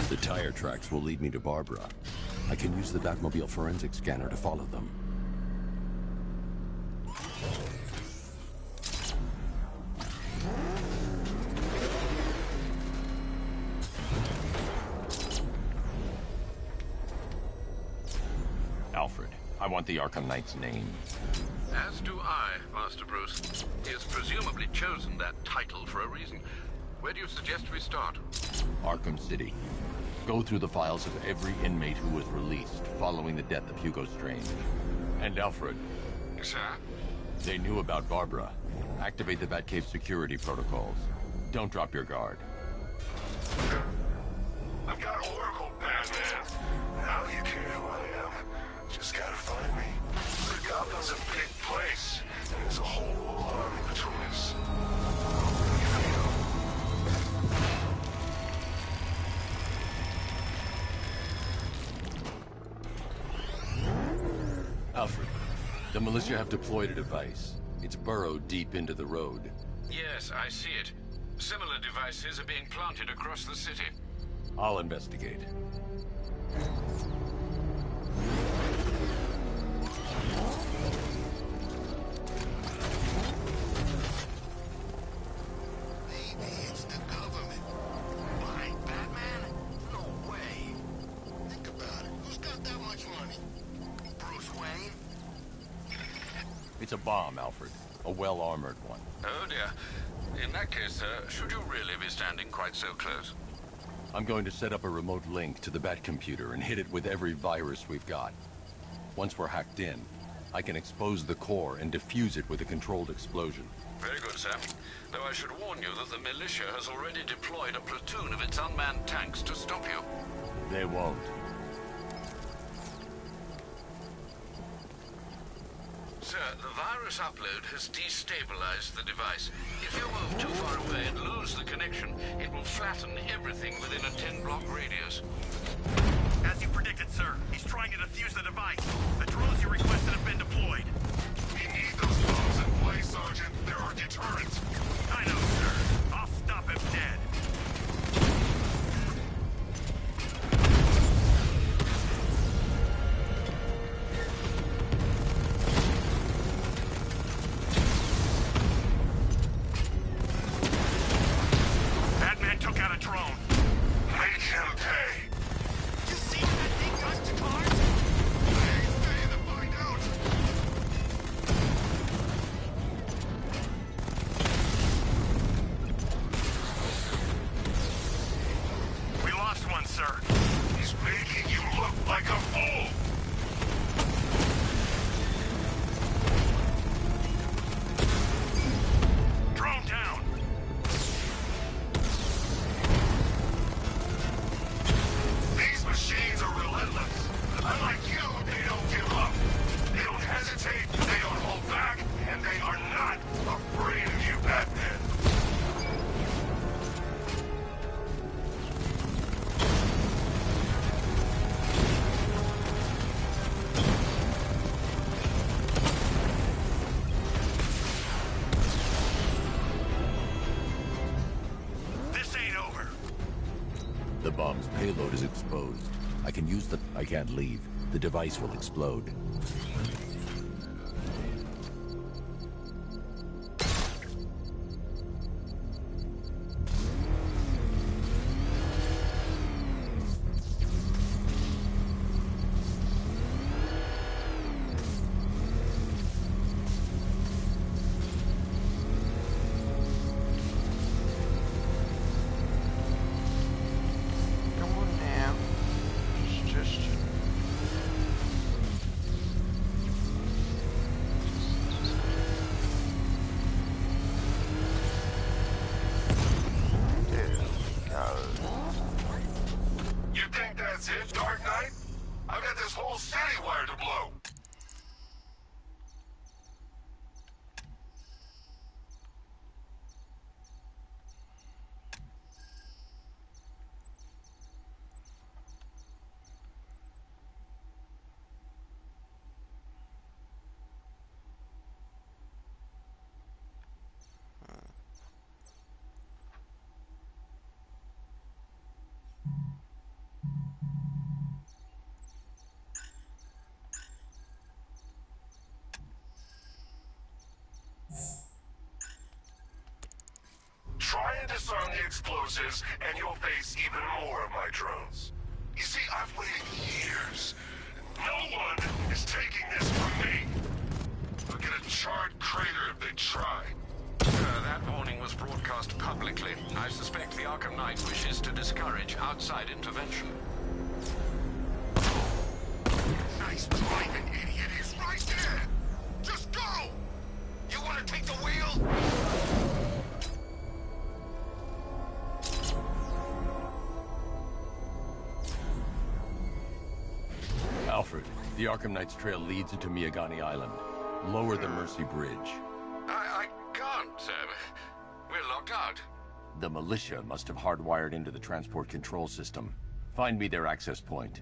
[SPEAKER 10] The tire tracks will lead me to Barbara. I can use the Batmobile forensic scanner to follow them. Alfred, I want the Arkham Knight's name.
[SPEAKER 9] As do I, Master Bruce. He has presumably chosen that title for a reason. Where do you suggest we start?
[SPEAKER 10] Arkham City. Go through the files of every inmate who was released following the death of Hugo Strange. And Alfred.
[SPEAKER 9] Sir?
[SPEAKER 10] They knew about Barbara. Activate the Batcave security protocols. Don't drop your guard.
[SPEAKER 8] I've got Oracle, Batman. Now you care who I am. Just gotta find me. Gotham's a big place, and there's a whole army between us.
[SPEAKER 10] Alfred, the militia have deployed a device. It's burrowed deep into the road.
[SPEAKER 9] Yes, I see it. Similar devices are being planted across the city.
[SPEAKER 10] I'll investigate.
[SPEAKER 13] Maybe it's the government. Buying Batman? No way. Think about it. Who's got that much money? Bruce Wayne?
[SPEAKER 10] It's a bomb, Alfred. A well-armored one.
[SPEAKER 9] Oh dear. In that case, sir, should you really be standing quite so close?
[SPEAKER 10] I'm going to set up a remote link to the Batcomputer and hit it with every virus we've got. Once we're hacked in, I can expose the core and defuse it with a controlled explosion.
[SPEAKER 9] Very good, sir. Though I should warn you that the militia has already deployed a platoon of its unmanned tanks to stop you.
[SPEAKER 10] They won't.
[SPEAKER 9] Sir, the virus upload has destabilized the device. If you move too far away and lose the connection, it will flatten everything within a 10-block radius.
[SPEAKER 4] As you predicted, sir, he's trying to defuse the device. The drones you requested have been deployed.
[SPEAKER 8] We need those bombs in place, Sergeant. There are deterrents.
[SPEAKER 4] I know, sir. I'll stop him dead. Batman took out a drone.
[SPEAKER 8] Make him pay.
[SPEAKER 4] You see what that thing does to cars?
[SPEAKER 8] Stay to find out.
[SPEAKER 4] We lost one, sir.
[SPEAKER 8] He's making you look like a fool.
[SPEAKER 4] Drone down.
[SPEAKER 8] These machines are relentless. Unlike you, they don't give up. They don't hesitate, they don't hold back, and they are not afraid of you, Batman.
[SPEAKER 4] This ain't over.
[SPEAKER 10] The bomb's payload is exposed. I can use the... I can't leave. The device will explode.
[SPEAKER 1] Come on now. Just
[SPEAKER 8] You think that's it, Dark Knight? I've got this whole city wired to blow. Try and disarm the explosives, and you'll face even more of my drones. You see, I've waited years. No one is taking
[SPEAKER 9] to discourage outside intervention.
[SPEAKER 8] Nice driving, idiot. He's right there. Just go. You want to take the wheel?
[SPEAKER 10] Alfred, the Arkham Knight's trail leads into Miagani Island. Lower the Mercy Bridge.
[SPEAKER 9] I can't, sir. We're locked out.
[SPEAKER 10] The militia must have hardwired into the transport control system. Find me their access point.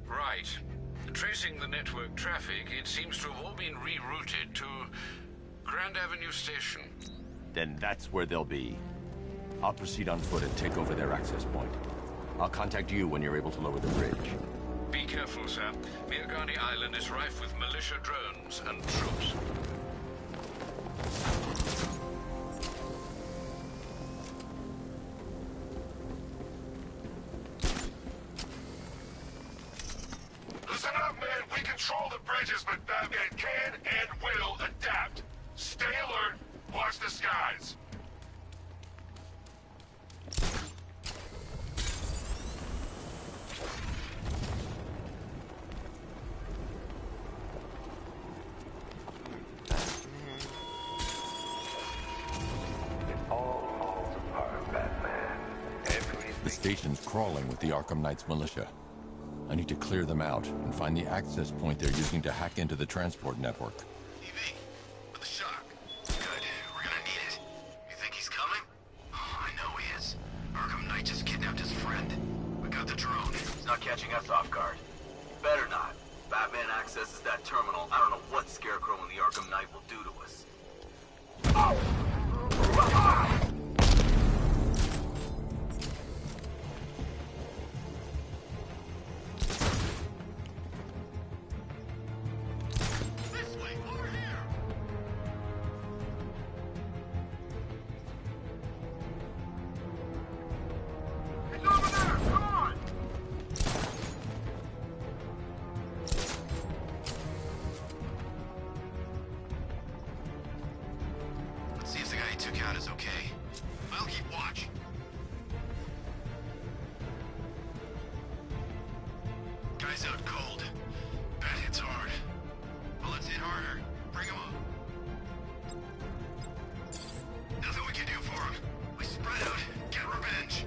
[SPEAKER 9] Right. Tracing the network traffic, it seems to have all been rerouted to Grand Avenue Station.
[SPEAKER 10] Then that's where they'll be. I'll proceed on foot and take over their access point. I'll contact you when you're able to lower the bridge.
[SPEAKER 9] Be careful, sir. Miagani Island is rife with militia drones and troops.
[SPEAKER 8] Listen up, man. We control the bridges, but Batman can and will adapt. Stay alert. Watch the skies.
[SPEAKER 10] The station's crawling with the Arkham Knight's militia. I need to clear them out and find the access point they're using to hack into the transport network.
[SPEAKER 8] TV, with the shock. Good, we're gonna need it. You think he's coming? Oh, I know he is. Arkham Knight just kidnapped his friend. We got the drone.
[SPEAKER 16] He's not catching us off guard. Better not. Batman accesses that terminal. I don't know what Scarecrow and the Arkham Knight will do to us.
[SPEAKER 8] See if the guy he took out is okay. I'll keep watch. Guy's out cold. Bat hits hard. Well, let's hit harder. Bring him up. Nothing we can do for him. We spread out, get revenge.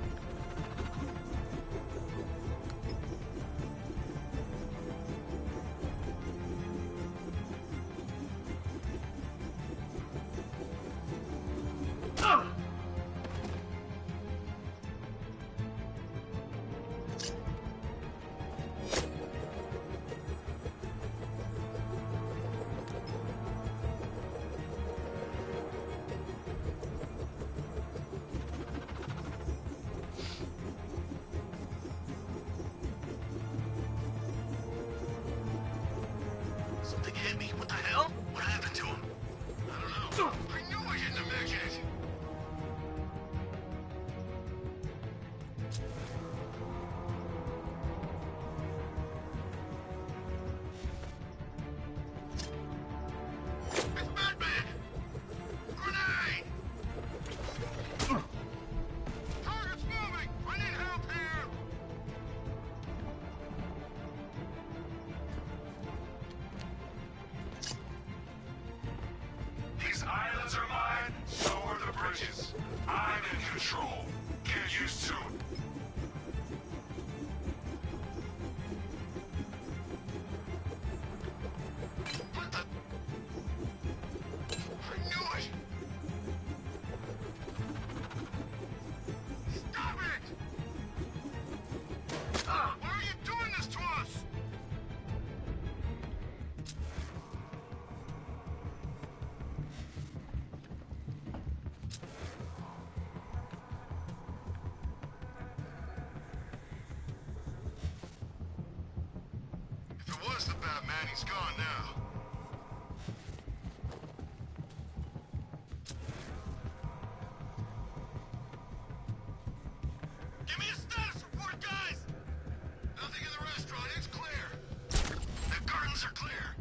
[SPEAKER 8] Something hit me. What the hell? What happened to him? I don't know. I knew I didn't imagine it. It's Batman! Grenade! Target's moving! I need help here! These islands are mine, so are the bridges. I'm in control. Get used to it. What the? I knew it! Stop it! Why are you doing this to us? If it was the Batman, he's gone now. Give me a status report, guys! Nothing in the restaurant, it's clear. The gardens are clear.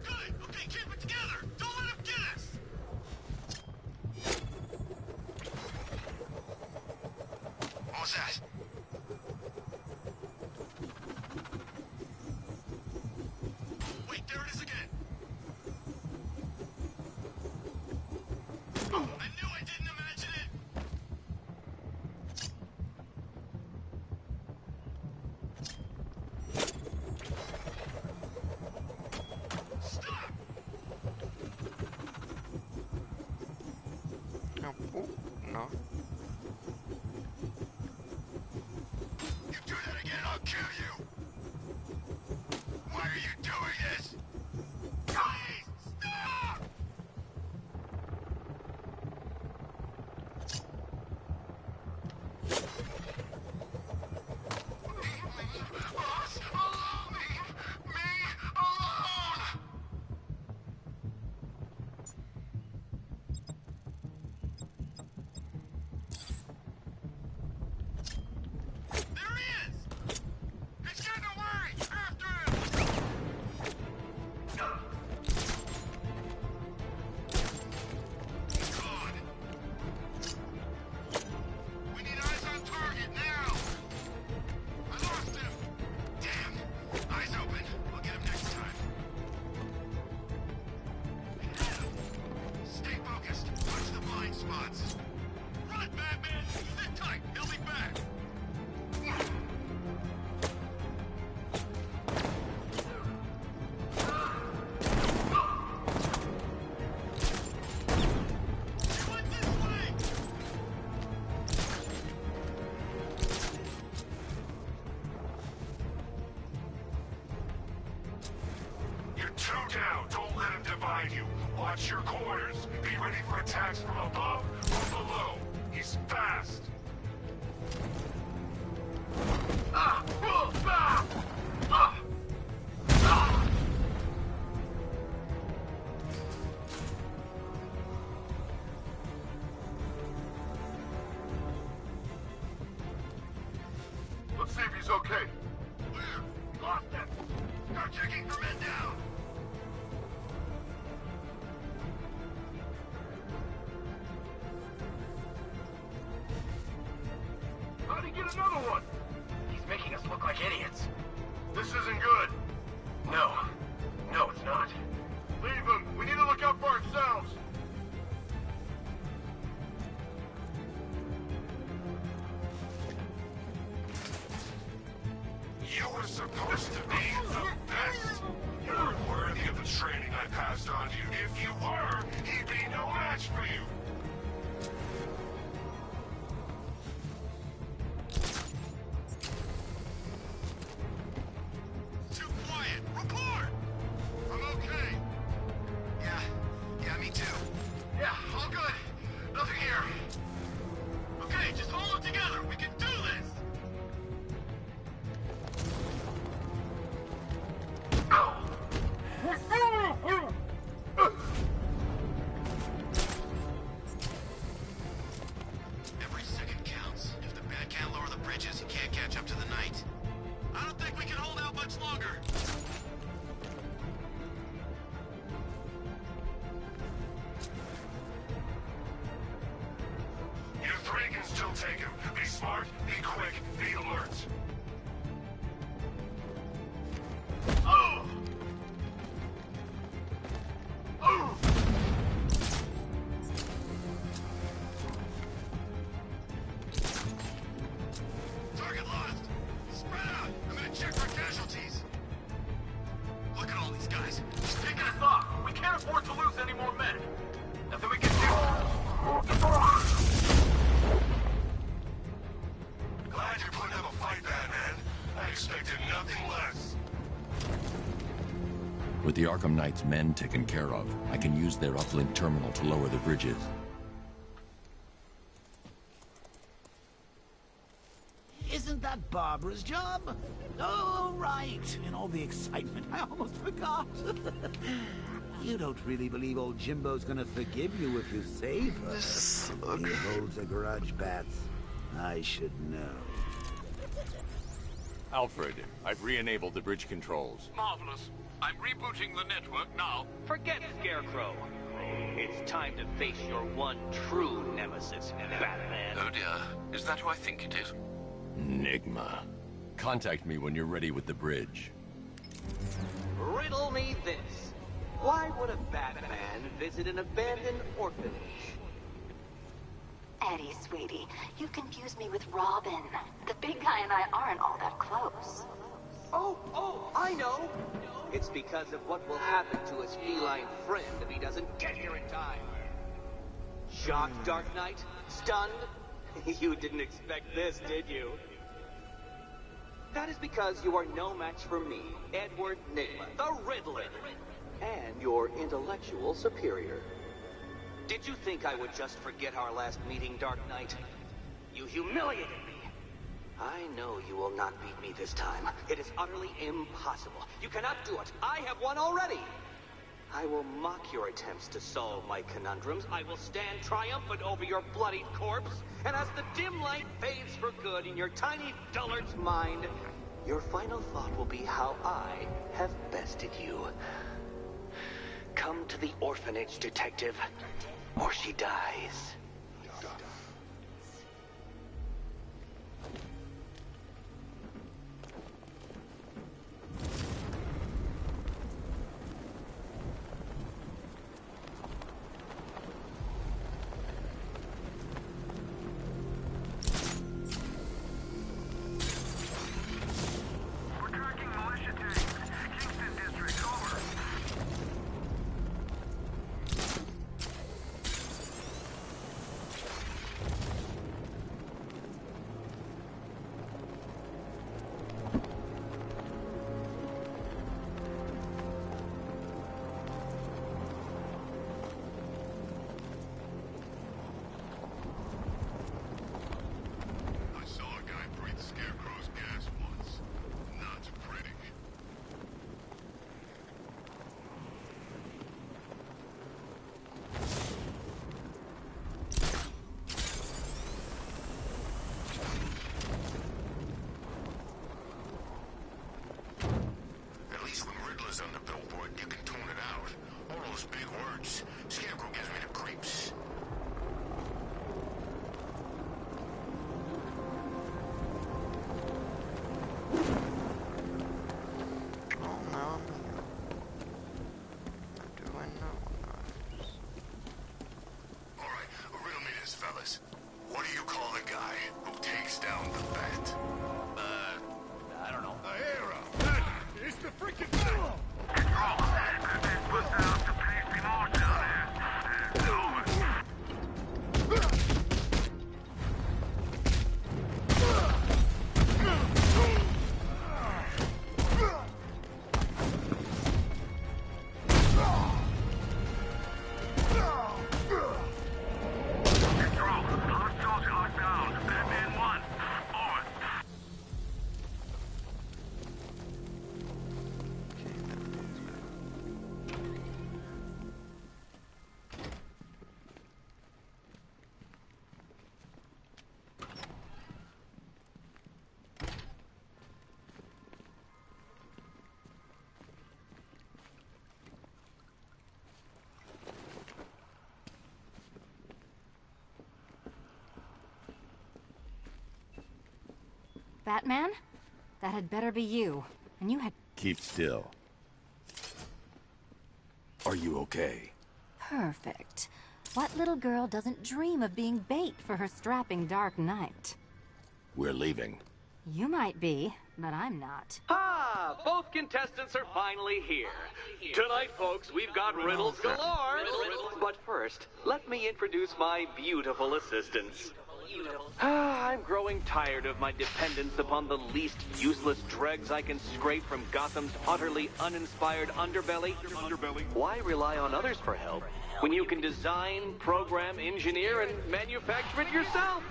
[SPEAKER 8] Good, okay, keep it together. Don't let him get us! was that? Wait, there it is again. I knew I didn't imagine it. Stop!
[SPEAKER 1] No. Oh, no.
[SPEAKER 8] You do that again, I'll kill you. Why are you doing this? Please, stop! Us alone! Me alone! There he is! He's getting away! After him! He's gone. We need eyes on target now! I lost him! Damn! Eyes open. We'll get him next time. Stay focused. Watch the blind spots. Run, Batman! Sit tight. He'll be back. He went this way! You're two down. Don't let him divide you. Watch your corners. Be ready for attacks from above or below. He's fast. Ah! Ah! Ah! Ah! Let's see if he's okay. Where? Lost him. Start checking for men down. How'd he get another one? He's making us look like idiots. This isn't good. No. No, it's not. Leave him. We need to look out for ourselves. You were supposed to be the best. You weren't worthy of the training I passed on to you. If you were, he'd be no match for you. Too quiet. Report! I'm okay. Yeah, me too. Yeah, all good. Nothing here. Okay, just hold it together. We can do this. Every second counts. If the Bat can't lower the bridges, he can't catch up to the Knight. I don't think we can hold out much longer. You three can still take him. Be smart, be quick, be alert. Oh! Oh! Target lost! Spread out! I'm gonna check for casualties. Look at all these guys. He's picking us off. We can't afford to lose any more men. Nothing we can do. Glad you're putting up a fight, Batman. I expected nothing less.
[SPEAKER 10] With the Arkham Knight's men taken care of, I can use their uplink terminal to lower the bridges.
[SPEAKER 13] Isn't that Barbara's job? Oh, right. In all the excitement, I almost forgot. You don't really believe old Jimbo's gonna forgive you if you save her. He holds a grudge, Bats. I should know.
[SPEAKER 10] Alfred, I've re-enabled the bridge controls.
[SPEAKER 9] Marvelous. I'm rebooting the network now.
[SPEAKER 17] Forget Scarecrow. It's time to face your one true nemesis, Batman.
[SPEAKER 9] Oh dear. Is that who I think it is?
[SPEAKER 10] Enigma. Contact me when you're ready with the bridge.
[SPEAKER 17] Riddle me this. Why would a Batman visit an abandoned orphanage?
[SPEAKER 3] Eddie, sweetie, you confused me with Robin. The big guy and I aren't all that close.
[SPEAKER 17] Oh, I know. It's because of what will happen to his feline friend if he doesn't get here in time. Shocked, Dark Knight? Stunned? You didn't expect this, did you? That is because you are no match for me, Edward Nygma, the Riddler, and your intellectual superior. Did you think I would just forget our last meeting, Dark Knight? You humiliated me. I know you will not beat me this time. It is utterly impossible. You cannot do it. I have won already. I will mock your attempts to solve my conundrums. I will stand triumphant over your bloodied corpse. And as the dim light fades for good in your tiny dullard's mind, your final thought will be how I have bested you. Come to the orphanage, detective, or she dies.
[SPEAKER 8] On the billboard, you can tune it out. All those big words. Scarecrow gives me the creeps.
[SPEAKER 1] Oh no, do I know?
[SPEAKER 8] Alright, riddle me this, fellas. What do you call the guy who takes down the bat?
[SPEAKER 17] I don't know.
[SPEAKER 8] A hero. It's the freaking bat!
[SPEAKER 11] Batman? That had better be you. And you had...
[SPEAKER 10] Keep still.
[SPEAKER 2] Are you okay?
[SPEAKER 11] Perfect. What little girl doesn't dream of being bait for her strapping Dark Knight?
[SPEAKER 2] We're leaving.
[SPEAKER 11] You might be, but I'm not.
[SPEAKER 17] Ah, both contestants are finally here. Tonight, folks, we've got riddles galore. But first, let me introduce my beautiful assistants. I'm growing tired of my dependence upon the least useless dregs I can scrape from Gotham's utterly uninspired underbelly. Why rely on others for help when you can design, program, engineer, and manufacture it yourself?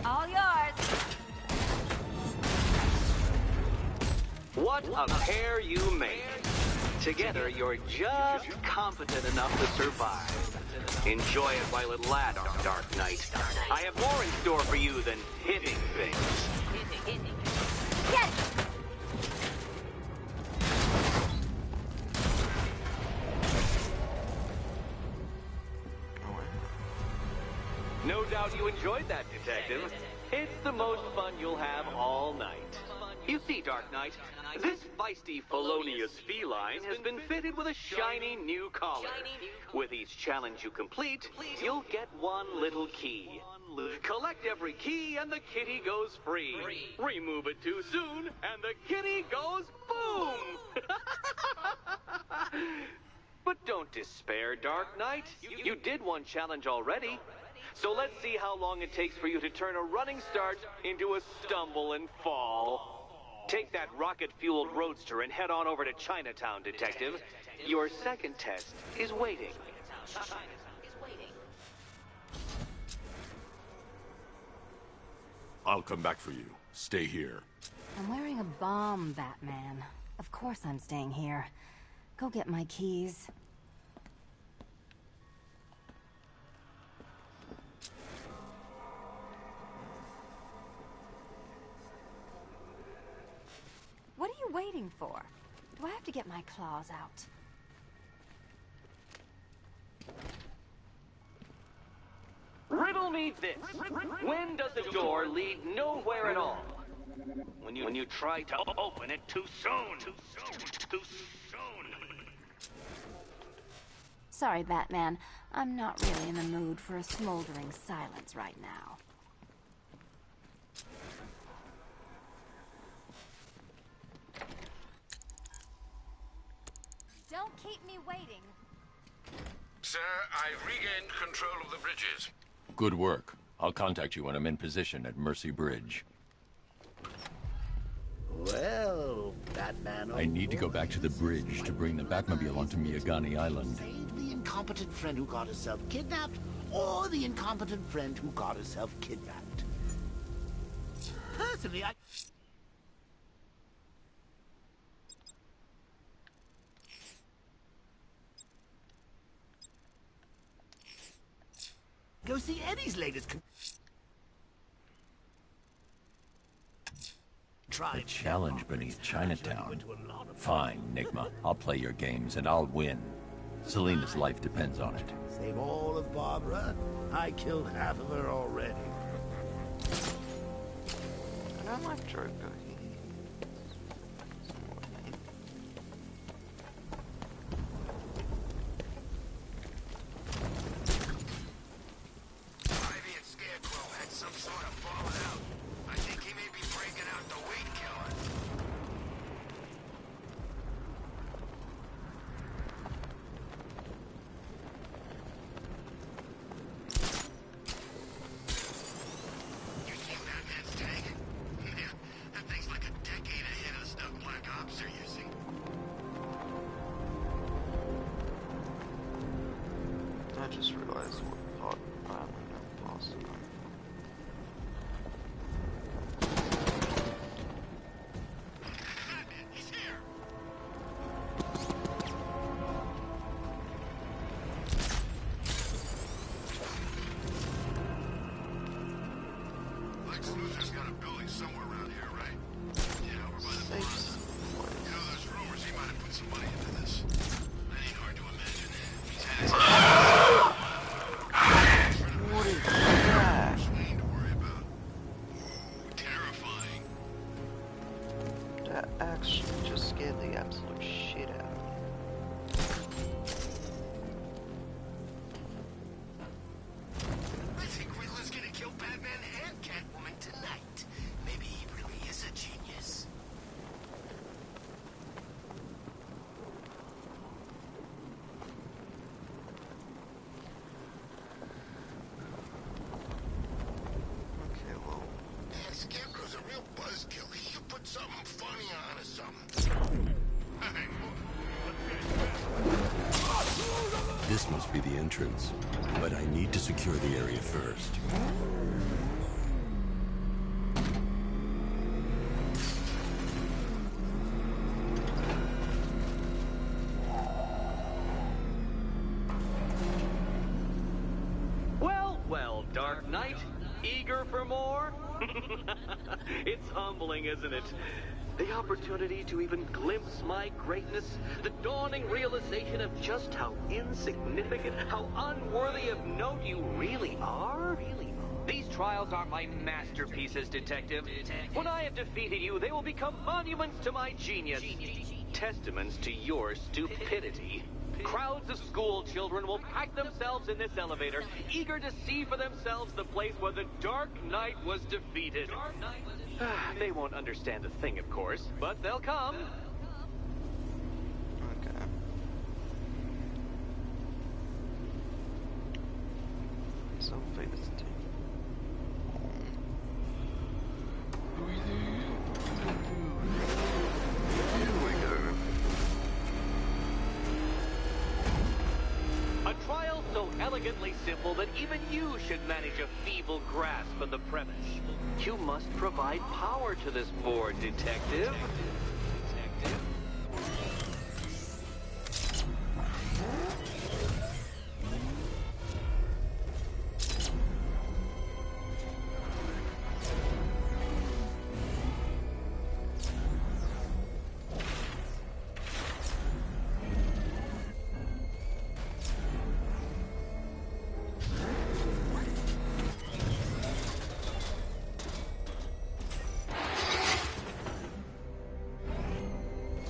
[SPEAKER 11] All yours.
[SPEAKER 17] What a pair you make. Together, you're just competent enough to survive. Enjoy it while it lasts, Dark Knight. I have more in store for you than hitting things.
[SPEAKER 11] Yes!
[SPEAKER 17] doubt you enjoyed that, Detective. It's the most fun you'll have all night. You see, Dark Knight, this feisty felonious feline has been fitted with a shiny new collar. With each challenge you complete, you'll get one little key. Collect every key and the kitty goes free. Remove it too soon and the kitty goes boom! But don't despair, Dark Knight. You did one challenge already. So let's see how long it takes for you to turn a running start into a stumble and fall. Take that rocket-fueled roadster and head on over to Chinatown, Detective. Your second test is waiting.
[SPEAKER 10] I'll come back for you. Stay here.
[SPEAKER 11] I'm wearing a bomb, Batman. Of course I'm staying here. Go get my keys. What are you waiting for? Do I have to get my claws out?
[SPEAKER 17] Riddle me this. When does a door lead nowhere at all? When you try to open it too soon. Too soon.
[SPEAKER 11] Sorry, Batman. I'm not really in the mood for a smoldering silence right now. Don't keep me waiting.
[SPEAKER 9] Sir, I've regained control of the bridges.
[SPEAKER 10] Good work. I'll contact you when I'm in position at Mercy Bridge.
[SPEAKER 13] Well, Batman...
[SPEAKER 10] I need to go back to the bridge to bring the Batmobile onto Miyagani Island.
[SPEAKER 13] Save the incompetent friend who got herself kidnapped, or the incompetent friend who got herself kidnapped. Personally, I... Go see Eddie's latest...
[SPEAKER 10] A challenge beneath Chinatown. Fine, Nigma. I'll play your games and I'll win. Selena's life depends on it.
[SPEAKER 13] Save all of Barbara? I killed half of her already.
[SPEAKER 1] And I like Joker.
[SPEAKER 8] Ivy and Scarecrow had some sort of falling out. I think he may be breaking out the weed killer. You seen Batman's tank? Yeah, that thing's like a decade ahead of the stuff Black Ops are using.
[SPEAKER 1] I just realized what thought I would have lost.
[SPEAKER 8] He's here. Lex Luthor's got a building somewhere around here, right? Yeah, over by the plaza. You know, there's rumors he might have put some money into this. That ain't hard to imagine. He's had his...
[SPEAKER 1] What is that?
[SPEAKER 8] Nothing to worry about. Ooh, terrifying.
[SPEAKER 1] That actually just scared the absolute shit out of me.
[SPEAKER 8] I think Riddler's gonna kill Batman and Catwoman tonight. Maybe he really is a genius.
[SPEAKER 1] Okay, well,
[SPEAKER 8] Man, Scarecrow's a real buzzkill. He should put something funny on or something. Hey,
[SPEAKER 10] This must be the entrance, but I need to secure the area first.
[SPEAKER 17] Well, Dark Knight, eager for more? It's humbling, isn't it? The opportunity to even glimpse my greatness, the dawning realization of just how insignificant, how unworthy of note you really are. These trials are my masterpieces, Detective. When I have defeated you, they will become monuments to my genius. Testaments to your stupidity. Crowds of school children will pack themselves in this elevator, eager to see for themselves the place where the Dark Knight was defeated. They won't understand a thing, of course, but they'll come.
[SPEAKER 1] Okay. So fast.
[SPEAKER 17] A trial so elegantly simple that even you should manage a feeble grasp of the premise. You must provide power to this board, Detective.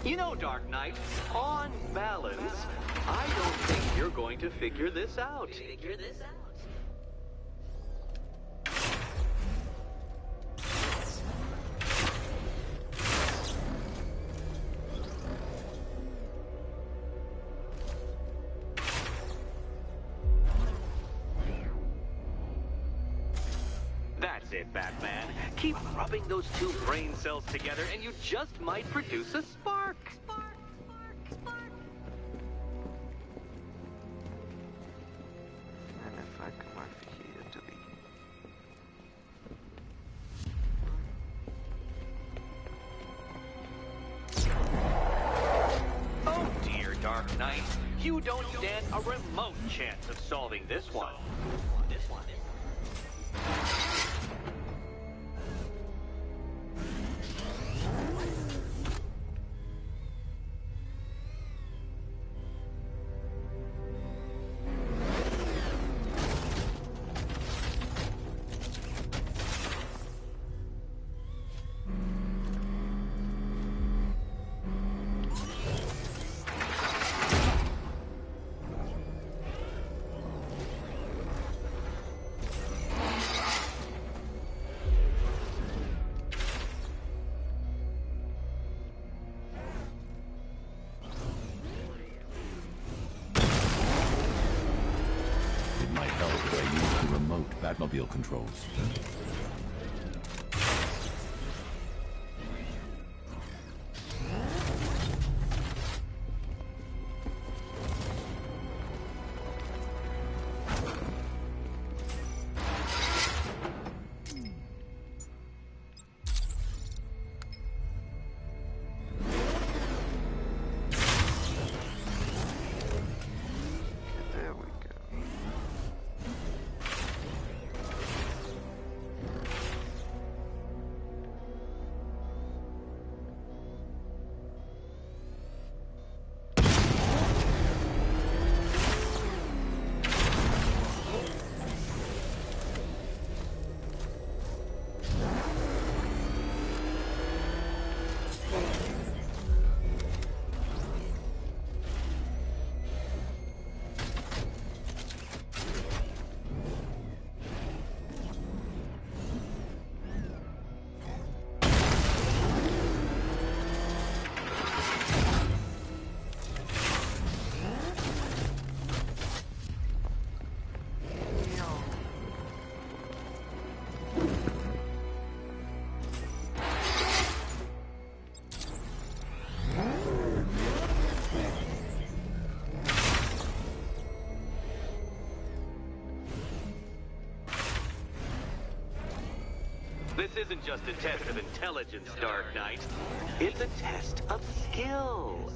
[SPEAKER 17] You know, Dark Knight, on balance, I don't think you're going to figure this out. That's it, Batman. Keep rubbing those two brain cells together and you just might produce a spark.
[SPEAKER 1] And if I come over here to the...
[SPEAKER 17] Oh dear, Dark Knight. You don't stand a remote chance of solving this one.
[SPEAKER 10] Batmobile controls.
[SPEAKER 1] There we go.
[SPEAKER 17] This isn't just a test of intelligence, Dark Knight. It's a test of skill.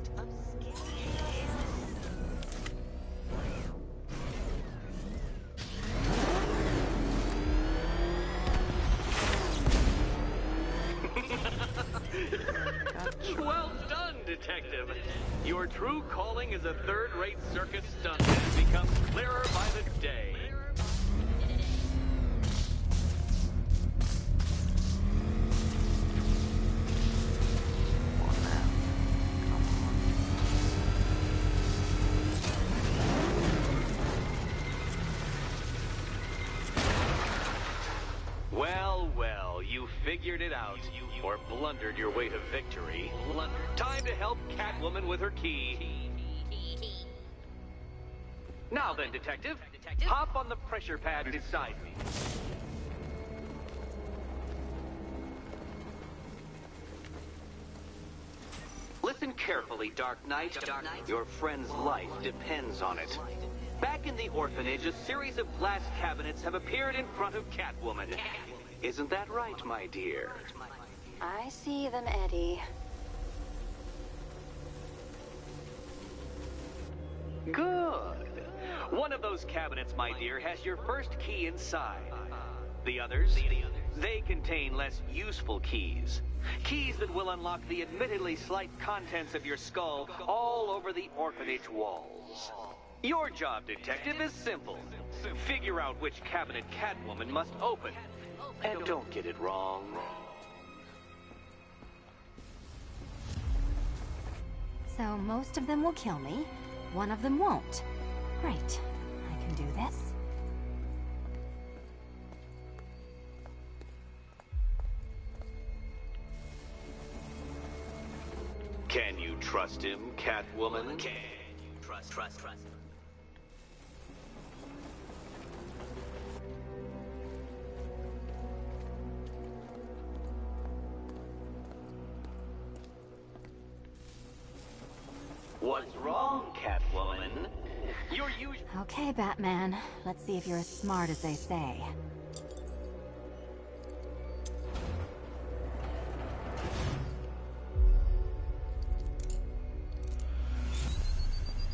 [SPEAKER 17] Well done, Detective. Your true calling as a third-rate circus stuntman becomes clearer by the day. figured it out, or blundered your way to victory. Time to help Catwoman with her key. Now then, Detective, hop on the pressure pad beside me. Listen carefully, Dark Knight. Your friend's life depends on it. Back in the orphanage, a series of glass cabinets have appeared in front of Catwoman. Isn't that right, my dear?
[SPEAKER 11] I see them, Eddie.
[SPEAKER 17] Good. One of those cabinets, my dear, has your first key inside. The others, they contain less useful keys. Keys that will unlock the admittedly slight contents of your skull all over the orphanage walls. Your job, Detective, is simple. Figure out which cabinet Catwoman must open. And don't get it wrong.
[SPEAKER 11] So most of them will kill me. One of them won't. Great. I can do this.
[SPEAKER 17] Can you trust him, Catwoman?
[SPEAKER 13] Can you trust him?
[SPEAKER 17] What's wrong, Catwoman? You're usually...
[SPEAKER 11] Okay, Batman. Let's see if you're as smart as they say.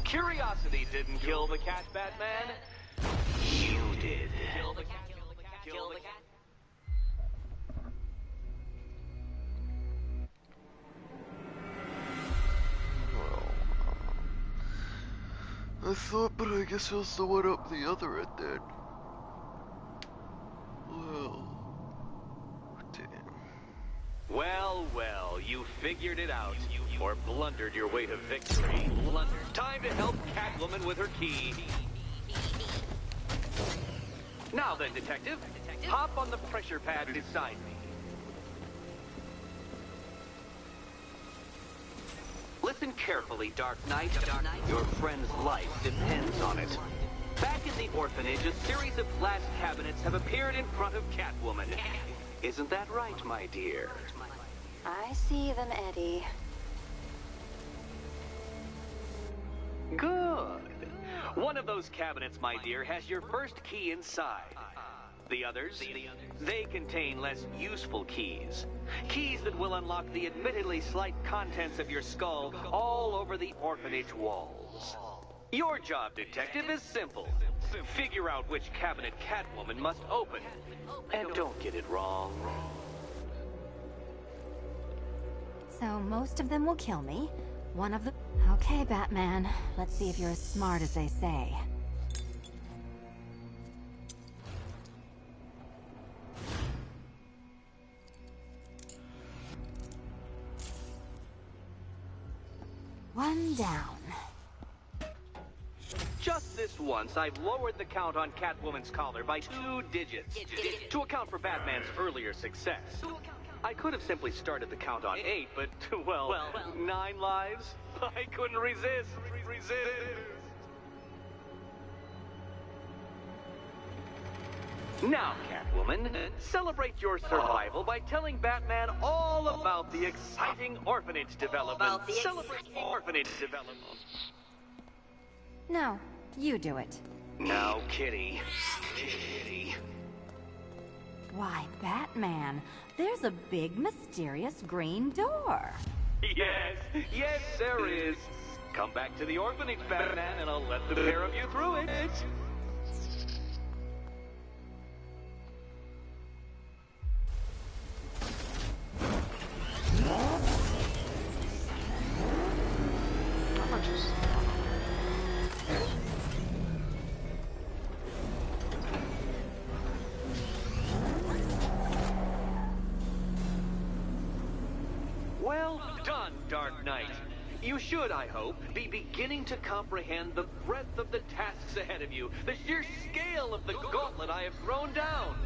[SPEAKER 17] Curiosity didn't kill the cat, Batman. You did. Kill the cat. Kill the cat.
[SPEAKER 1] I thought, but I guess it was the one up the other end then. Well, damn.
[SPEAKER 17] Well, you figured it out, or blundered your way to victory. Time to help Catwoman with her key. Now then, Detective, hop on the pressure pad beside me. Listen carefully, Dark Knight. Your friend's life depends on it. Back in the orphanage, a series of glass cabinets have appeared in front of Catwoman. Isn't that right, my dear?
[SPEAKER 11] I see them, Eddie.
[SPEAKER 17] Good. One of those cabinets, my dear, has your first key inside. The others, they contain less useful keys. Keys that will unlock the admittedly slight contents of your skull all over the orphanage walls. Your job, Detective, is simple. Figure out which cabinet Catwoman must open. And don't get it wrong.
[SPEAKER 11] So most of them will kill me. One of them... Okay, Batman. Let's see if you're as smart as they say. One down.
[SPEAKER 17] Just this once, I've lowered the count on Catwoman's collar by 2 digits to account for Batman's earlier success. I could have simply started the count on 8, but, well, 9 lives? I couldn't resist. Now, Catwoman, celebrate your survival by telling Batman all about the exciting orphanage development. Celebrate orphanage development.
[SPEAKER 11] No, you do it.
[SPEAKER 17] Now, Kitty. Kitty.
[SPEAKER 11] Why, Batman, there's a big, mysterious green door.
[SPEAKER 17] Yes, there is. Come back to the orphanage, Batman, and I'll let the pair of you through it. Well done, Dark Knight. You should, I hope, be beginning to comprehend the breadth of the tasks ahead of you, the sheer scale of the gauntlet I have thrown down.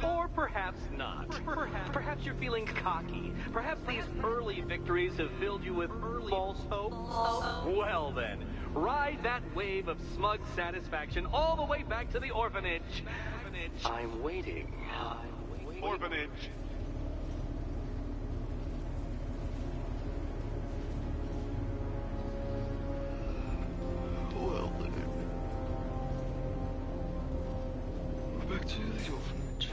[SPEAKER 17] Or perhaps not. Perhaps you're feeling cocky. Perhaps these early victories have filled you with false hope. Well then, ride that wave of smug satisfaction all the way back to the orphanage. I'm waiting.
[SPEAKER 8] Orphanage.
[SPEAKER 1] Well then. Back to the orphanage.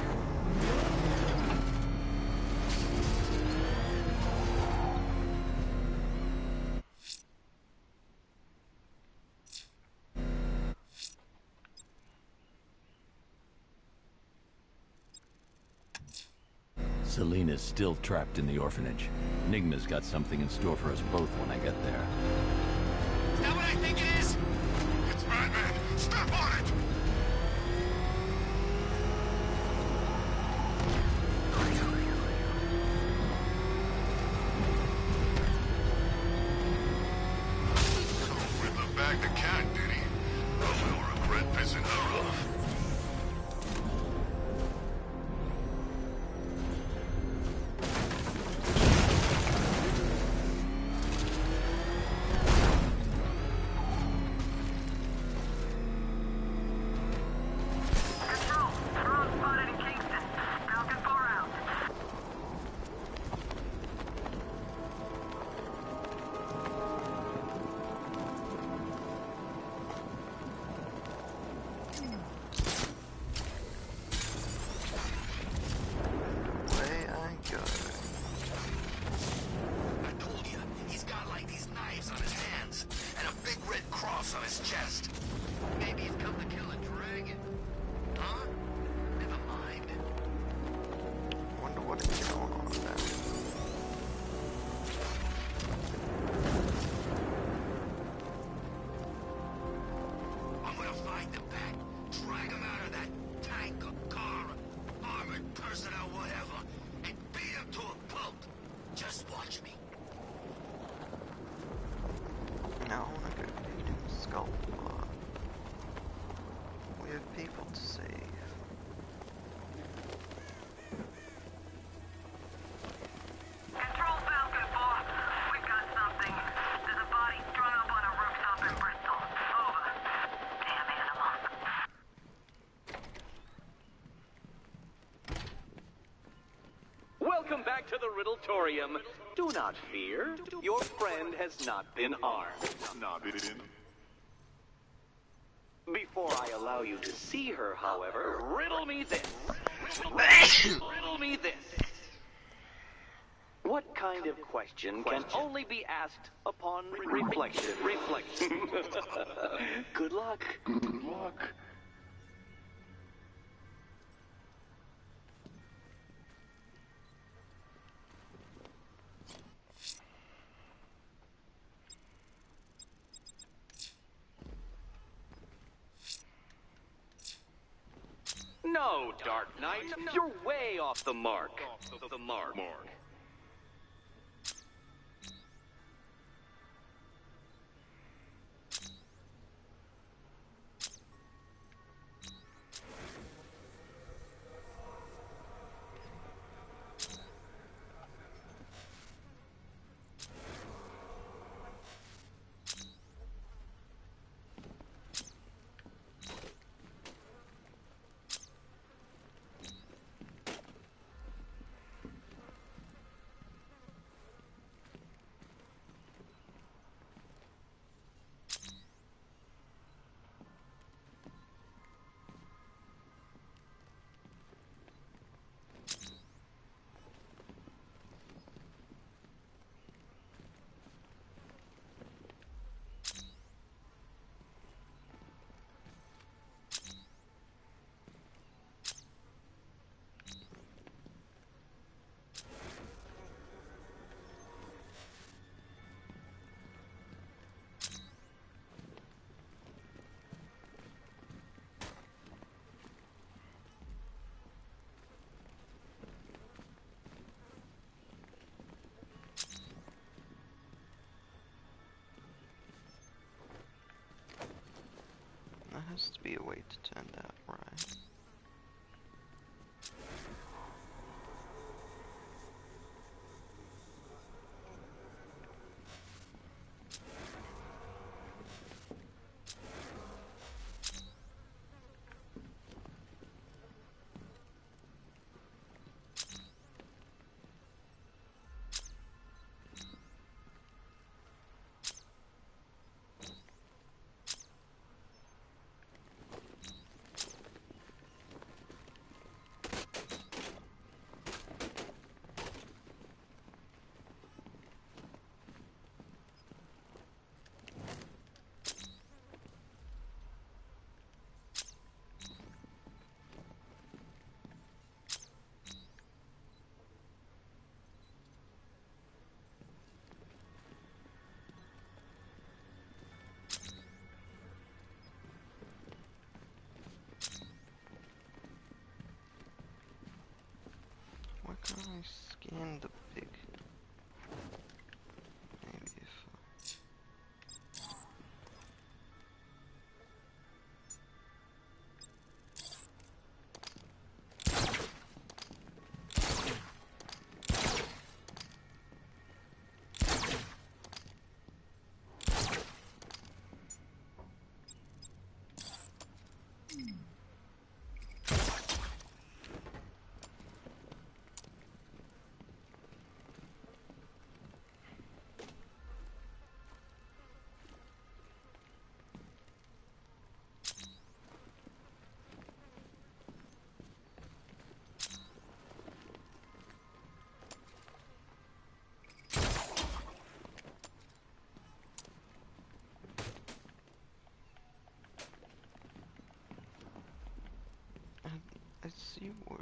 [SPEAKER 2] Selena's still trapped in the orphanage. Enigma's got something in store for us both when I get there.
[SPEAKER 8] Is that what I think it is? It's Batman. Step on it! Riddler bagged the cat, did he? Probably will regret pissing her off. On his chest. Maybe he's come to kill a dragon. Huh? Never mind.
[SPEAKER 1] Wonder what is going on with that.
[SPEAKER 8] I'm gonna find the bat, drag him out of that tank or car, armored person or whatever, and beat him to a pulp. Just watch me.
[SPEAKER 1] Now I wanna go feed him skull. We have people to save.
[SPEAKER 18] Control Falcon 4. We've got something. There's a body strung up on a rooftop in Bristol. Over. Damn animal.
[SPEAKER 17] Welcome back to the Riddletorium. Do not fear. Your friend has not been harmed. Before I allow you to see her, however, riddle me this. Riddle me this. What kind of question can only be asked upon reflection? Good luck. Good luck. No, Dark Knight, you're way off the mark. The mark.
[SPEAKER 1] There has to be a way to turn that right. I scan the big? Maybe if I see where.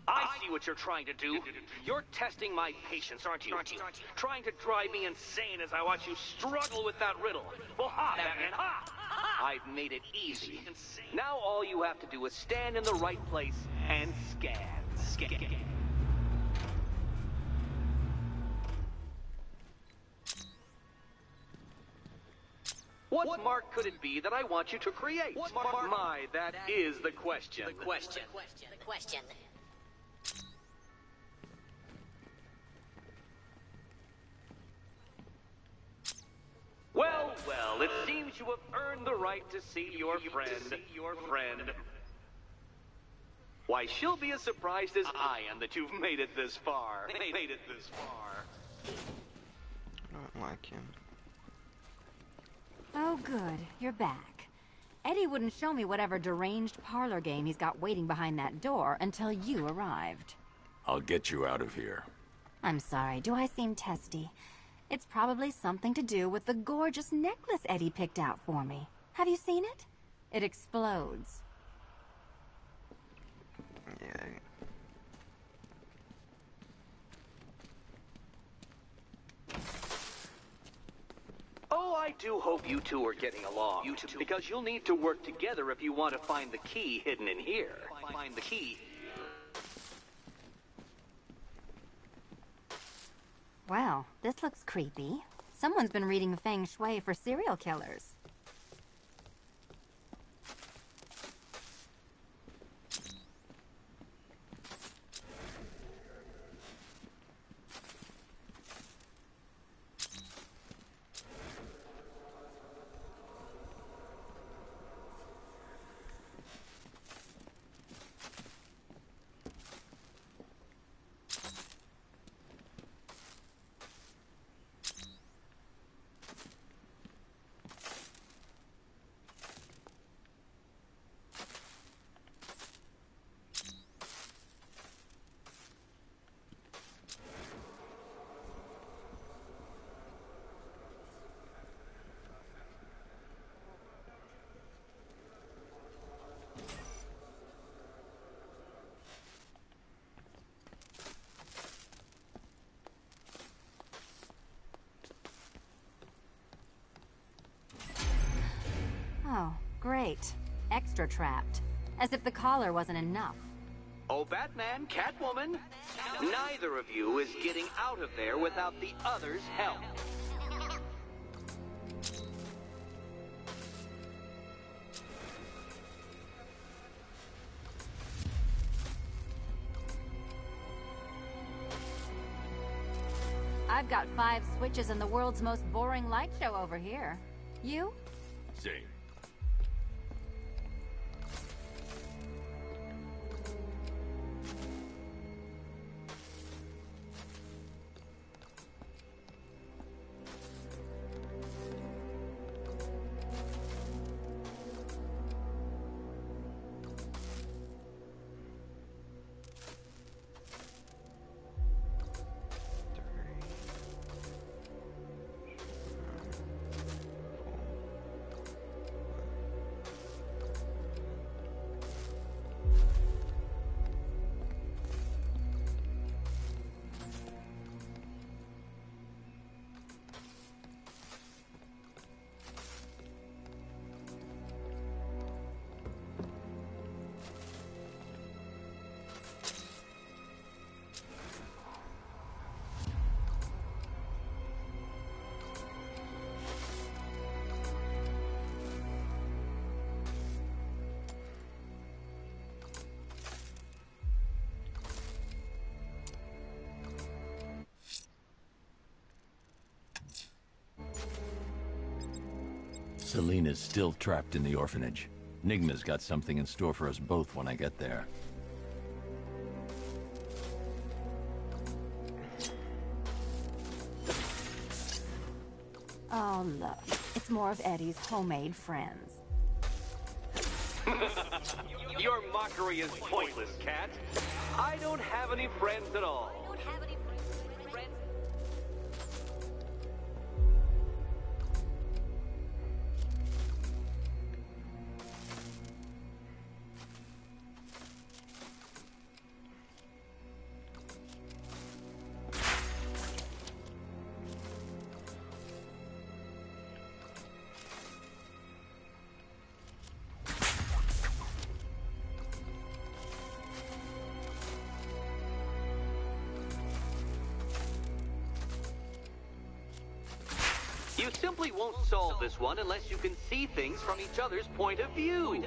[SPEAKER 17] I see what you're trying to do. You're testing my patience, aren't you? Trying to drive me insane as I watch you struggle with that riddle. Well, ha, Batman, ha! I've made it easy. Now all you have to do is stand in the right place and scan. What mark could it be that I want you to create? My, that is the question.
[SPEAKER 3] The question.
[SPEAKER 17] Well, it seems you have earned the right to see your friend. Why, she'll be as surprised as I am that you've made it this far.
[SPEAKER 1] I don't like him.
[SPEAKER 11] Oh, good. You're back. Eddie wouldn't show me whatever deranged parlor game he's got waiting behind that door until you arrived.
[SPEAKER 2] I'll get you out of here.
[SPEAKER 11] I'm sorry, do I seem testy? It's probably something to do with the gorgeous necklace Eddie picked out for me. Have you seen it? It explodes.
[SPEAKER 1] Yeah.
[SPEAKER 17] Oh, I do hope you two are getting along. Because you'll need to work together if you want to find the key hidden in here. Find the key.
[SPEAKER 11] Well, this looks creepy. Someone's been reading feng shui for serial killers. Oh, great. Extra trapped. As if the collar wasn't enough.
[SPEAKER 17] Oh, Batman, Catwoman, neither of you is getting out of there without the other's help.
[SPEAKER 11] I've got 5 switches and the world's most boring light show over here. You?
[SPEAKER 2] Same.
[SPEAKER 10] Selena's still trapped in the orphanage. Nigma's got something in store for us both when I get there.
[SPEAKER 11] Oh, look. It's more of Eddie's homemade friends.
[SPEAKER 17] Your mockery is pointless, Cat. I don't have any friends at all. You simply won't solve this one unless you can see things from each other's point of view.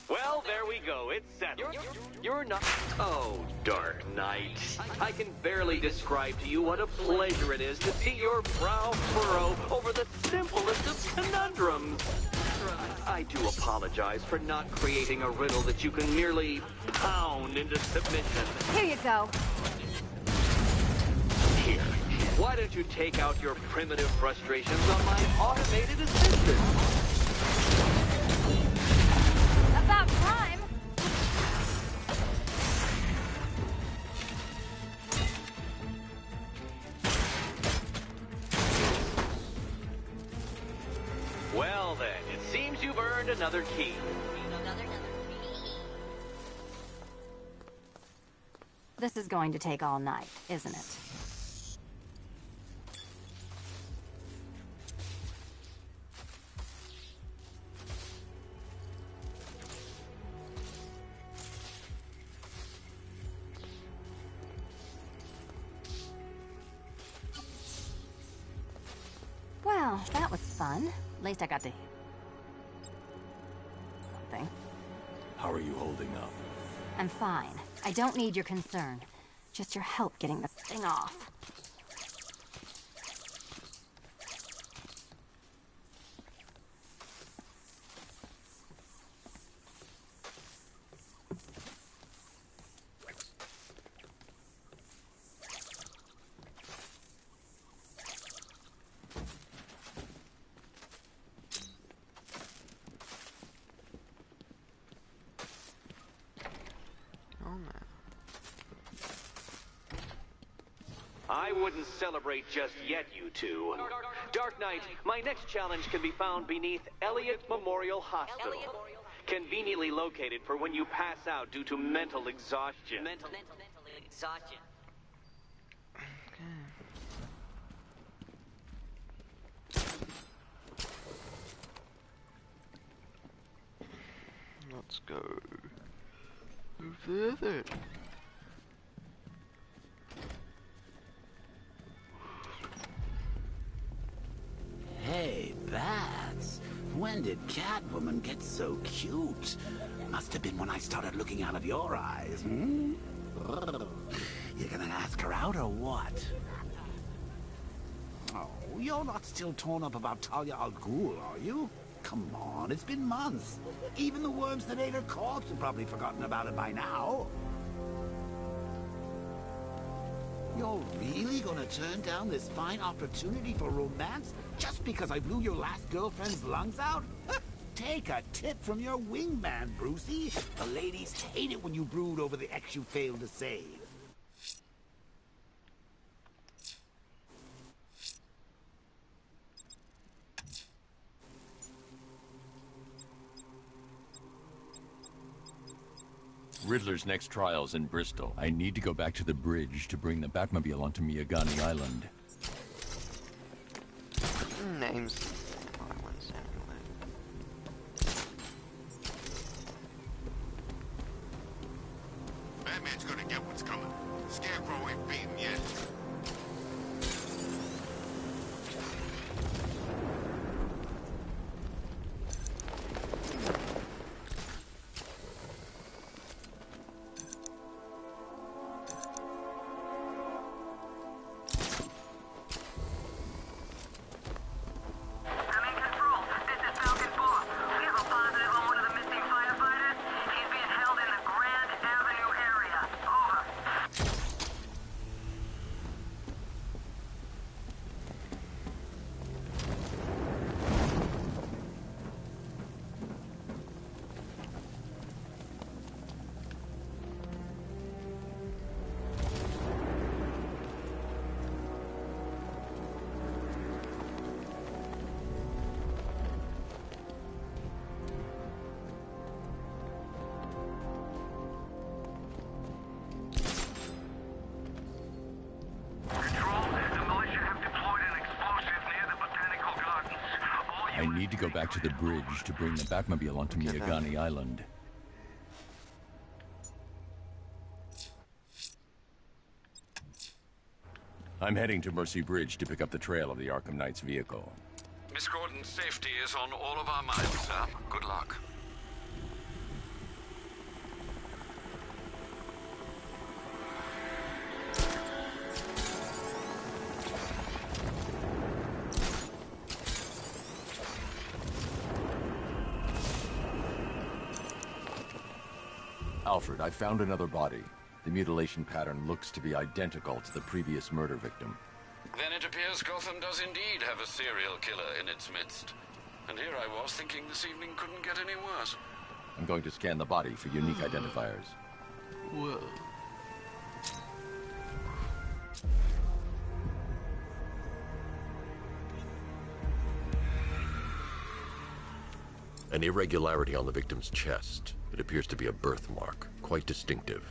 [SPEAKER 17] Well, there we go. It's settled. You're not... Oh, Dark Knight. I can barely describe to you what a pleasure it is to see your brow furrow over the simplest of conundrums. I do apologize for not creating a riddle that you can merely pound into submission.
[SPEAKER 11] Here you go.
[SPEAKER 17] Here, why don't you take out your primitive frustrations on my automated assistant?
[SPEAKER 11] About time.
[SPEAKER 17] Well then, it seems you've earned another key.
[SPEAKER 11] This is going to take all night, isn't it? Well, that was fun. At least I got to... something.
[SPEAKER 10] How are you holding up?
[SPEAKER 11] I'm fine. I don't need your concern. Just your help getting this thing off.
[SPEAKER 17] I wouldn't celebrate just yet, you two. Dark Knight, my next challenge can be found beneath Elliott Memorial Hospital. Conveniently located for when you pass out due to mental exhaustion.
[SPEAKER 19] Mental exhaustion.
[SPEAKER 1] the other.
[SPEAKER 13] Hey, Bats. When did Catwoman get so cute? Must have been when I started looking out of your eyes, hmm? You gonna ask her out or what? Oh, you're not still torn up about Talia al Ghul, are you? Come on, it's been months. Even the worms that ate her corpse have probably forgotten about it by now. You're really gonna turn down this fine opportunity for romance just because I blew your last girlfriend's lungs out? Take a tip from your wingman, Brucey. The ladies hate it when you brood over the ex you failed to save.
[SPEAKER 10] Riddler's next trial's in Bristol. I need to go back to the bridge to bring the Batmobile onto Miyagani Island.
[SPEAKER 1] Names.
[SPEAKER 8] Batman's gonna get what's coming. Scarecrow ain't beaten yet.
[SPEAKER 10] I need to go back to the bridge to bring the Batmobile onto Miyagani Island. I'm heading to Mercy Bridge to pick up the trail of the Arkham Knight's vehicle.
[SPEAKER 9] Miss Gordon's safety is on all of our minds, sir. Good luck.
[SPEAKER 10] Alfred, I found another body. The mutilation pattern looks to be identical to the previous murder victim.
[SPEAKER 9] Then it appears Gotham does indeed have a serial killer in its midst. And here I was thinking this evening couldn't get any worse.
[SPEAKER 10] I'm going to scan the body for unique identifiers.
[SPEAKER 1] Whoa.
[SPEAKER 14] An irregularity on the victim's chest. It appears to be a birthmark, quite distinctive.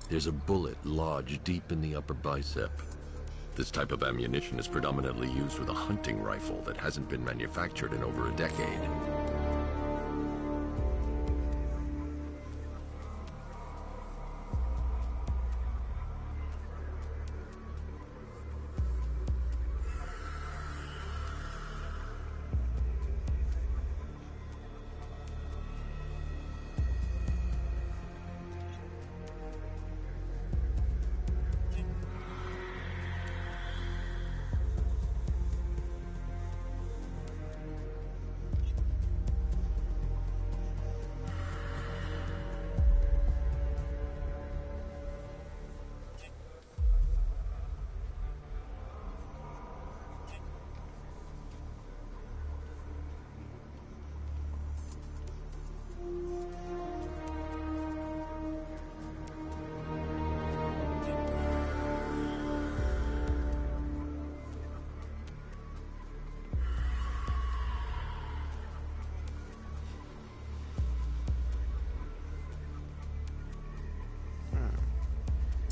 [SPEAKER 14] There's a bullet lodged deep in the upper bicep. This type of ammunition is predominantly used with a hunting rifle that hasn't been manufactured in over a decade.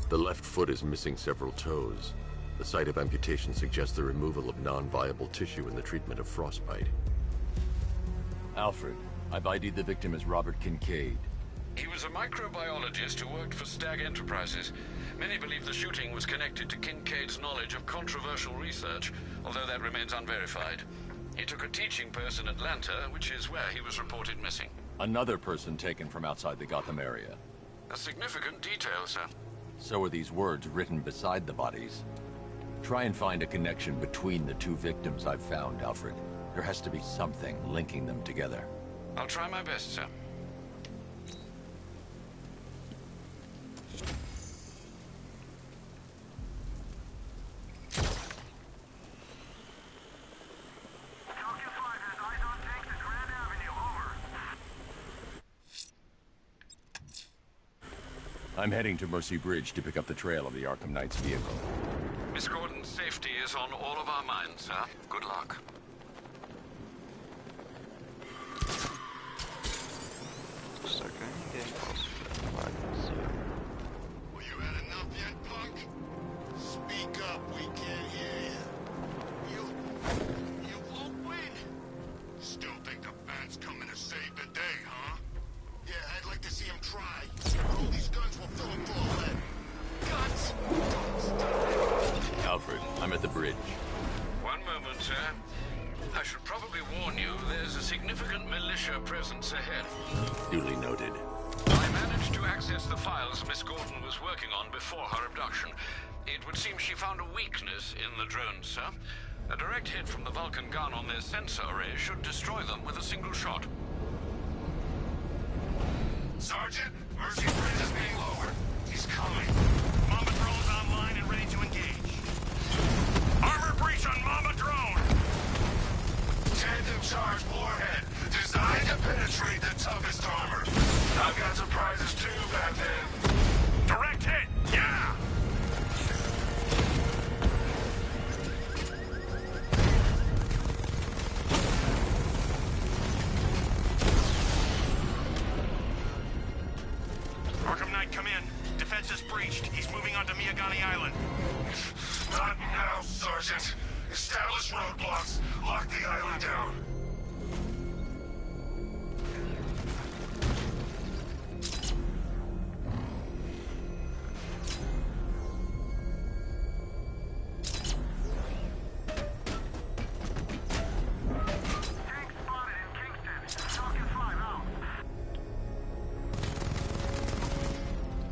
[SPEAKER 14] The left foot is missing several toes. The site of amputation suggests the removal of non-viable tissue in the treatment of frostbite.
[SPEAKER 10] Alfred, I've ID'd the victim as Robert Kincaid.
[SPEAKER 9] He was a microbiologist who worked for Stag Enterprises. Many believe the shooting was connected to Kincaid's knowledge of controversial research, although that remains unverified. He took a teaching post in Atlanta, which is where he was reported missing.
[SPEAKER 10] Another person taken from outside the Gotham area.
[SPEAKER 9] A significant detail, sir.
[SPEAKER 10] So are these words written beside the bodies. Try and find a connection between the two victims I've found, Alfred. There has to be something linking them together.
[SPEAKER 9] I'll try my best, sir.
[SPEAKER 10] I'm heading to Mercy Bridge to pick up the trail of the Arkham Knight's vehicle.
[SPEAKER 9] Miss Gordon's safety is on all of our minds, sir. Good luck.
[SPEAKER 1] Start getting closer to the lines.
[SPEAKER 8] Well, you had enough yet, punk? Speak up, we can't hear you. You won't win. Still think the Bat's coming to save the day, huh? Yeah, I'd like to see him try. All these guns will fill him full of lead. Guns!
[SPEAKER 10] Alfred, I'm at the bridge.
[SPEAKER 9] One moment, sir. I should probably warn you, there's a significant militia presence ahead.
[SPEAKER 10] Duly noted.
[SPEAKER 9] I managed to access the files Miss Gordon was working on before her abduction. It would seem she found a weakness in the drones, sir. A direct hit from the Vulcan gun on their sensor array should destroy them with a single shot.
[SPEAKER 8] Sergeant, Mercy Bridge is being lowered. He's coming. Mama Drone's online and ready to engage. Armor breach on Mama Drone! Tandem charge warhead, designed to penetrate the toughest armor. I've got surprises too, Batman. Direct hit, yeah! Arkham Knight, come in. Defense is breached. He's moving onto Miyagani Island. Not now, Sergeant. Establish roadblocks. Lock the island down.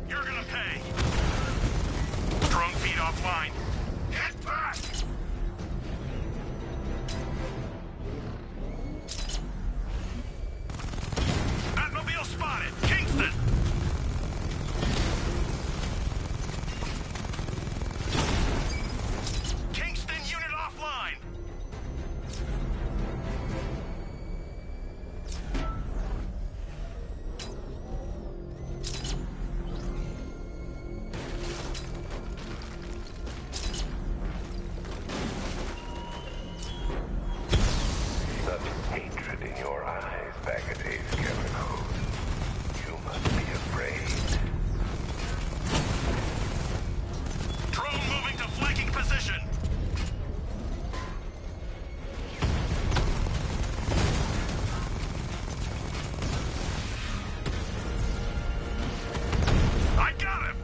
[SPEAKER 8] You're gonna pay. Drone feed offline. Get back! Batmobile spotted! Kingston! Kingston unit offline!
[SPEAKER 6] Such hatred in your eyes, Bagaday's chemicals. You must be afraid.
[SPEAKER 8] Drone moving to flanking position! I got him!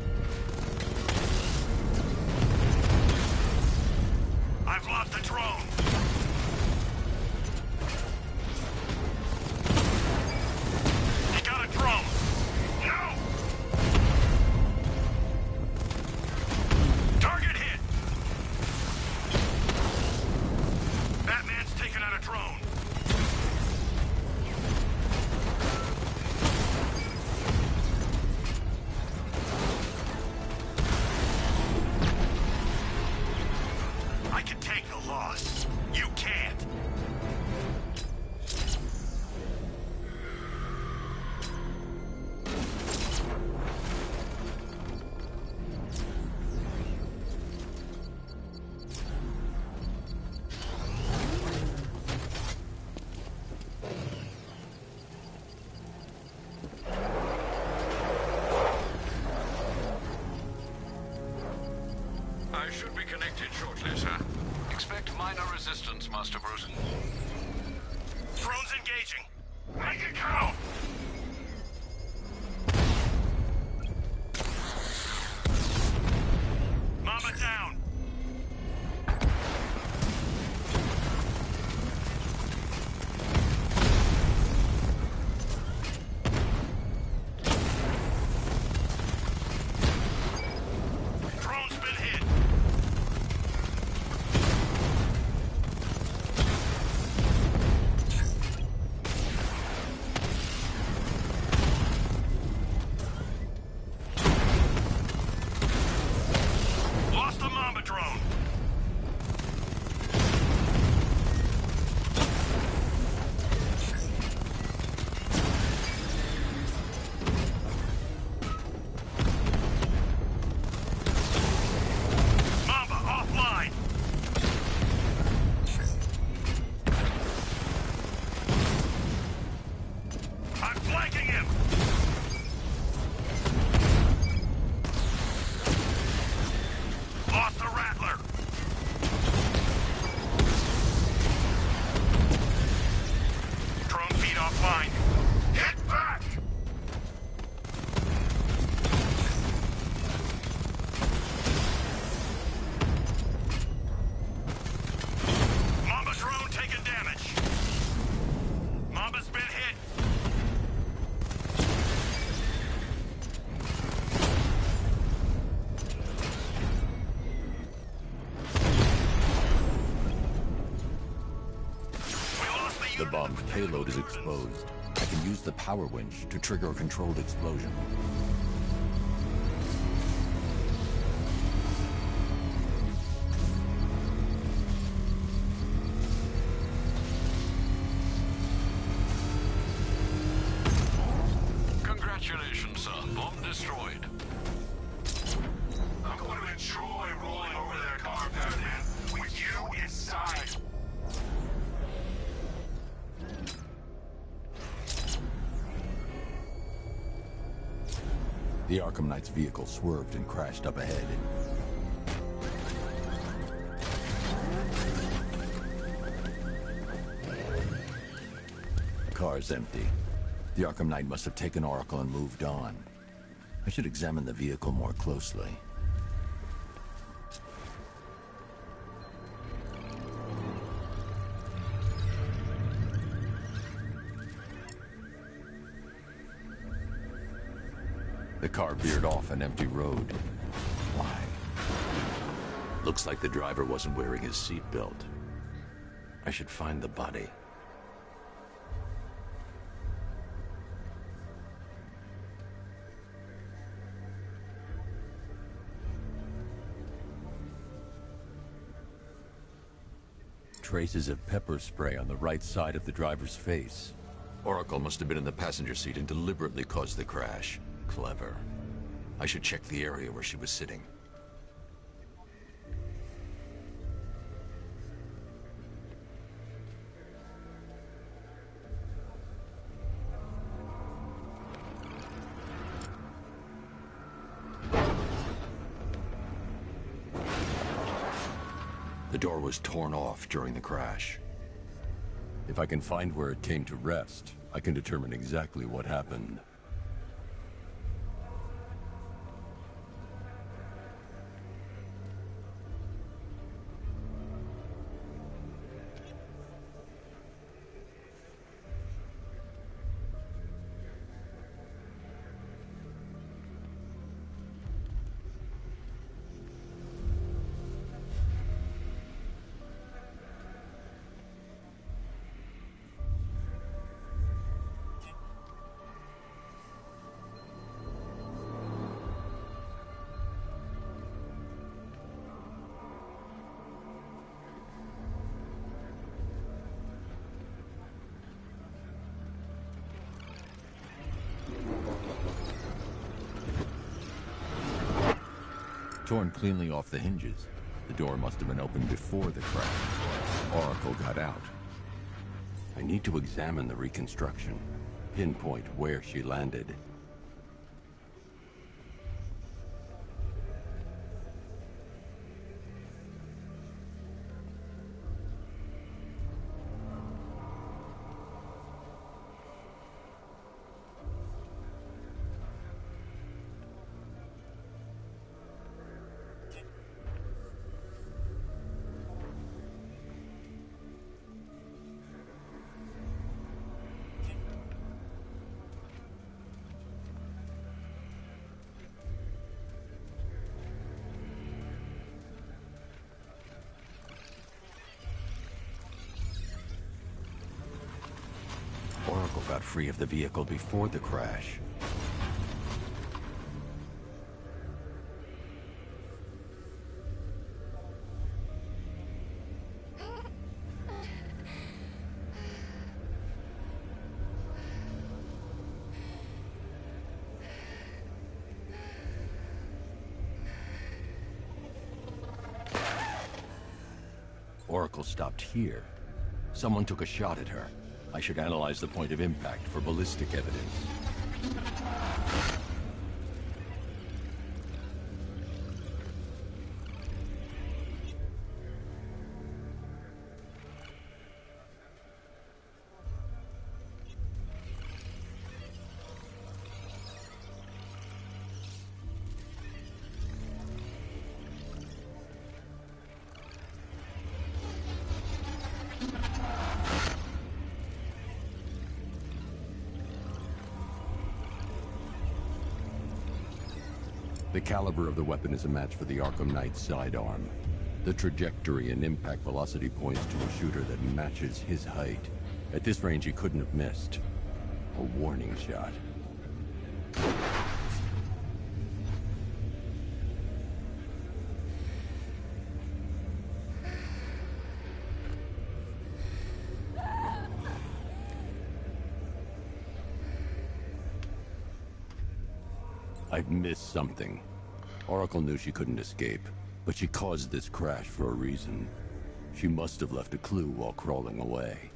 [SPEAKER 8] I've lost the drone!
[SPEAKER 9] Detect minor resistance, Master Bruce.
[SPEAKER 8] Drones engaging. Make it count! Mama down! Drone's been hit! Lost the Mamba drone! Mamba offline! I'm flanking him! Lost the Rattler! Drone feed offline. Hit back! Mamba drone taking damage. Mamba's been hit.
[SPEAKER 10] The bomb's payload is exposed. I can use the power winch to trigger a controlled explosion.
[SPEAKER 9] Congratulations, sir. Bomb destroyed.
[SPEAKER 8] I'm going to enjoy rolling over their car, Batman, with you inside.
[SPEAKER 10] The Arkham Knight's vehicle swerved and crashed up ahead. The car's empty. The Arkham Knight must have taken Oracle and moved on. I should examine the vehicle more closely. The car veered off an empty road. Why? Looks like the driver wasn't wearing his seatbelt. I should find the body. Traces of pepper spray on the right side of the driver's face. Oracle must have been in the passenger seat and deliberately caused the crash. Clever. I should check the area where she was sitting. The door was torn off during the crash. If I can find where it came to rest, I can determine exactly what happened. Torn cleanly off the hinges. The door must have been opened before the crash. Oracle got out. I need to examine the reconstruction, pinpoint where she landed. got free of the vehicle before the crash. Oracle stopped here. Someone took a shot at her. I should analyze the point of impact for ballistic evidence. The caliber of the weapon is a match for the Arkham Knight's sidearm. The trajectory and impact velocity points to a shooter that matches his height. At this range, he couldn't have missed. A warning shot. I've missed something. Oracle knew she couldn't escape, but she caused this crash for a reason. She must have left a clue while crawling away.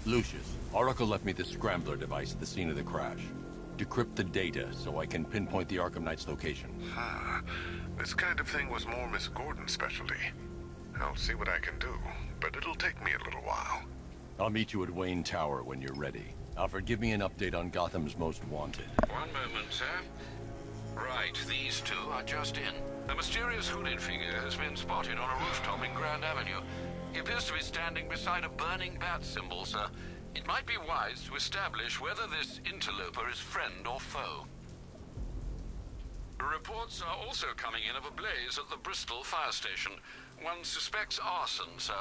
[SPEAKER 10] Lucius, Oracle left me the scrambler device at the scene of the crash. Decrypt the data so I can pinpoint the Arkham Knight's location.
[SPEAKER 6] This kind of thing was more Miss Gordon's specialty. I'll see what I can do, but it'll take me a little while.
[SPEAKER 10] I'll meet you at Wayne Tower when you're ready. Alfred, give me an update on Gotham's Most Wanted.
[SPEAKER 9] One moment, sir. Right, these two are just in. A mysterious hooded figure has been spotted on a rooftop in Grand Avenue. He appears to be standing beside a burning bat symbol, sir. It might be wise to establish whether this interloper is friend or foe. Reports are also coming in of a blaze at the Bristol fire station. One suspects arson, sir,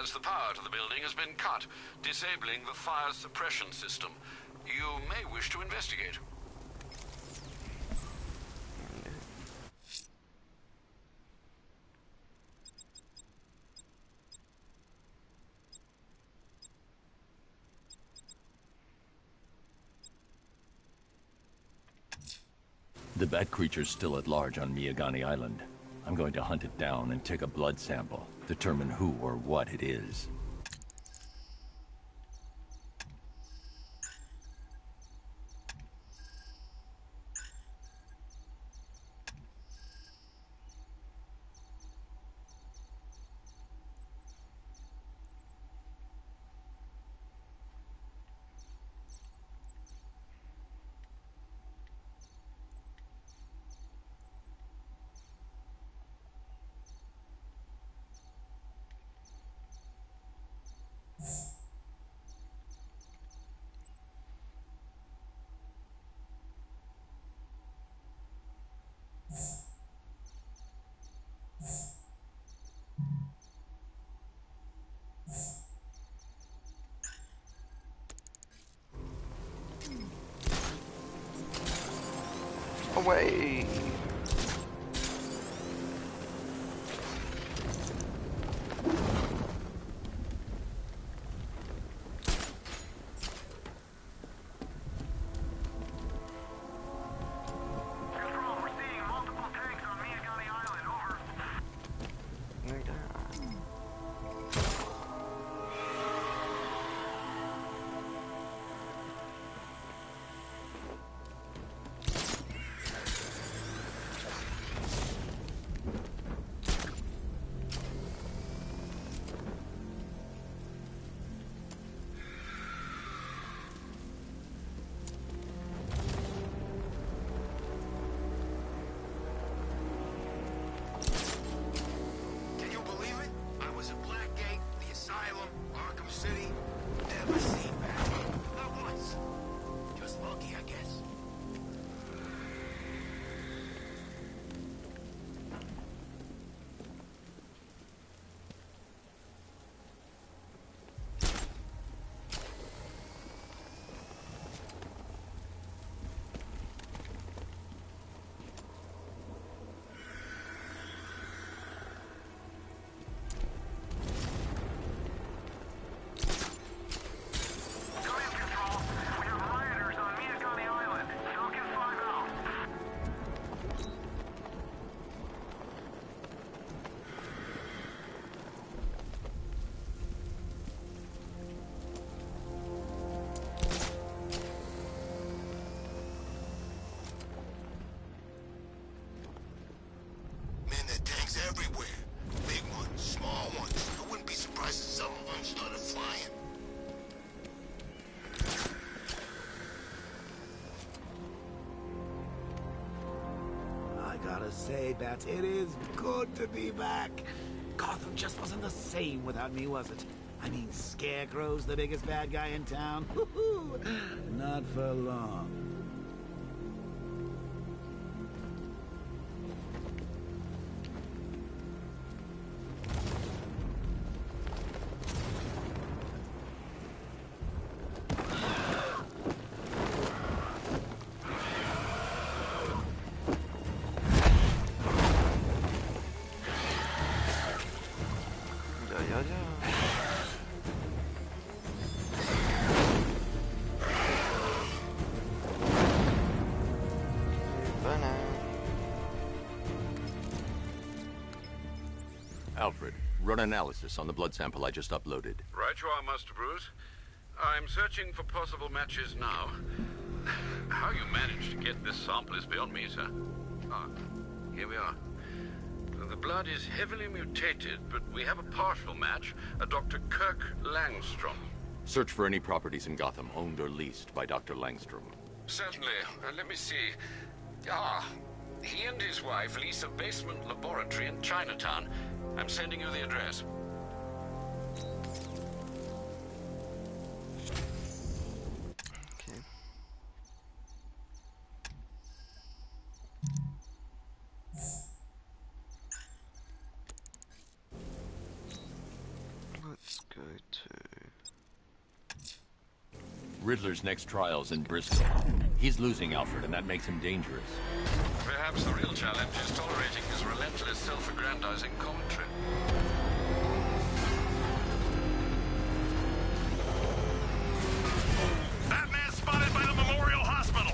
[SPEAKER 9] as the power to the building has been cut, disabling the fire suppression system. You may wish to investigate.
[SPEAKER 10] The bat creature's still at large on Miyagani Island. I'm going to hunt it down and take a blood sample, determine who or what it is.
[SPEAKER 1] Away!
[SPEAKER 13] Gotta say, Bats, it is good to be back. Gotham just wasn't the same without me, was it? I mean, Scarecrow's the biggest bad guy in town. Not for long.
[SPEAKER 10] Alfred, run analysis on the blood sample I just uploaded.
[SPEAKER 5] Right you are, Master Bruce. I'm searching for possible matches now. How you managed to get this sample is beyond me, sir. Ah, here we are. The blood is heavily mutated, but we have a partial match, a Dr. Kirk Langstrom.
[SPEAKER 10] Search for any properties in Gotham owned or leased by Dr. Langstrom.
[SPEAKER 5] Certainly. Let me see. Ah, he and his wife lease a basement laboratory in Chinatown. I'm sending you the address.
[SPEAKER 1] Okay. Let's go to...
[SPEAKER 10] Riddler's next trial's in Bristol. He's losing Alfred, and that makes him dangerous.
[SPEAKER 5] Perhaps the real challenge is tolerating his relentless self-aggrandizing commentary.
[SPEAKER 8] Batman spotted by the Memorial Hospital!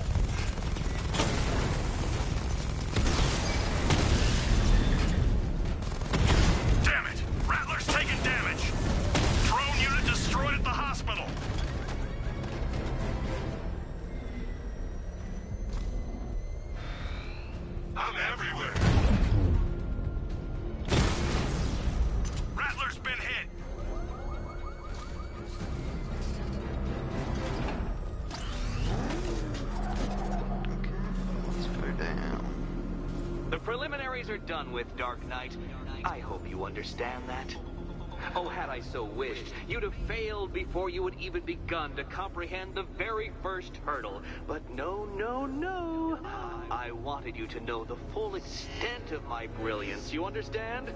[SPEAKER 8] Damn it! Rattler's taking damage! Drone unit destroyed at the hospital! I'm everywhere! Rattler's been hit!
[SPEAKER 1] Let's go down.
[SPEAKER 17] The preliminaries are done with, Dark Knight. I hope you understand that. Oh, had I so wished, you'd have failed before you had even begun to comprehend the very first hurdle. But no, no, no. I wanted you to know the full extent of my brilliance, you understand?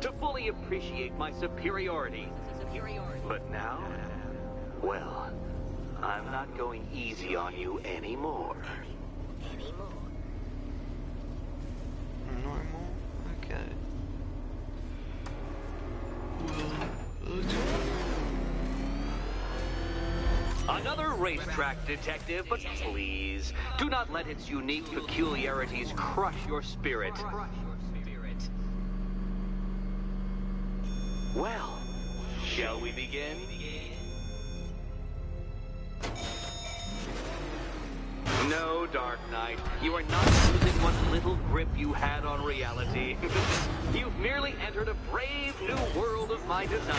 [SPEAKER 17] To fully appreciate my superiority. But now, well, I'm not going easy on you anymore.
[SPEAKER 1] Normal? Okay.
[SPEAKER 17] Another racetrack detective, but please, do not let its unique peculiarities crush your spirit. Well, shall we begin? No, Dark Knight, you are not losing what little grip you had on reality. You've merely entered a brave new world of my design.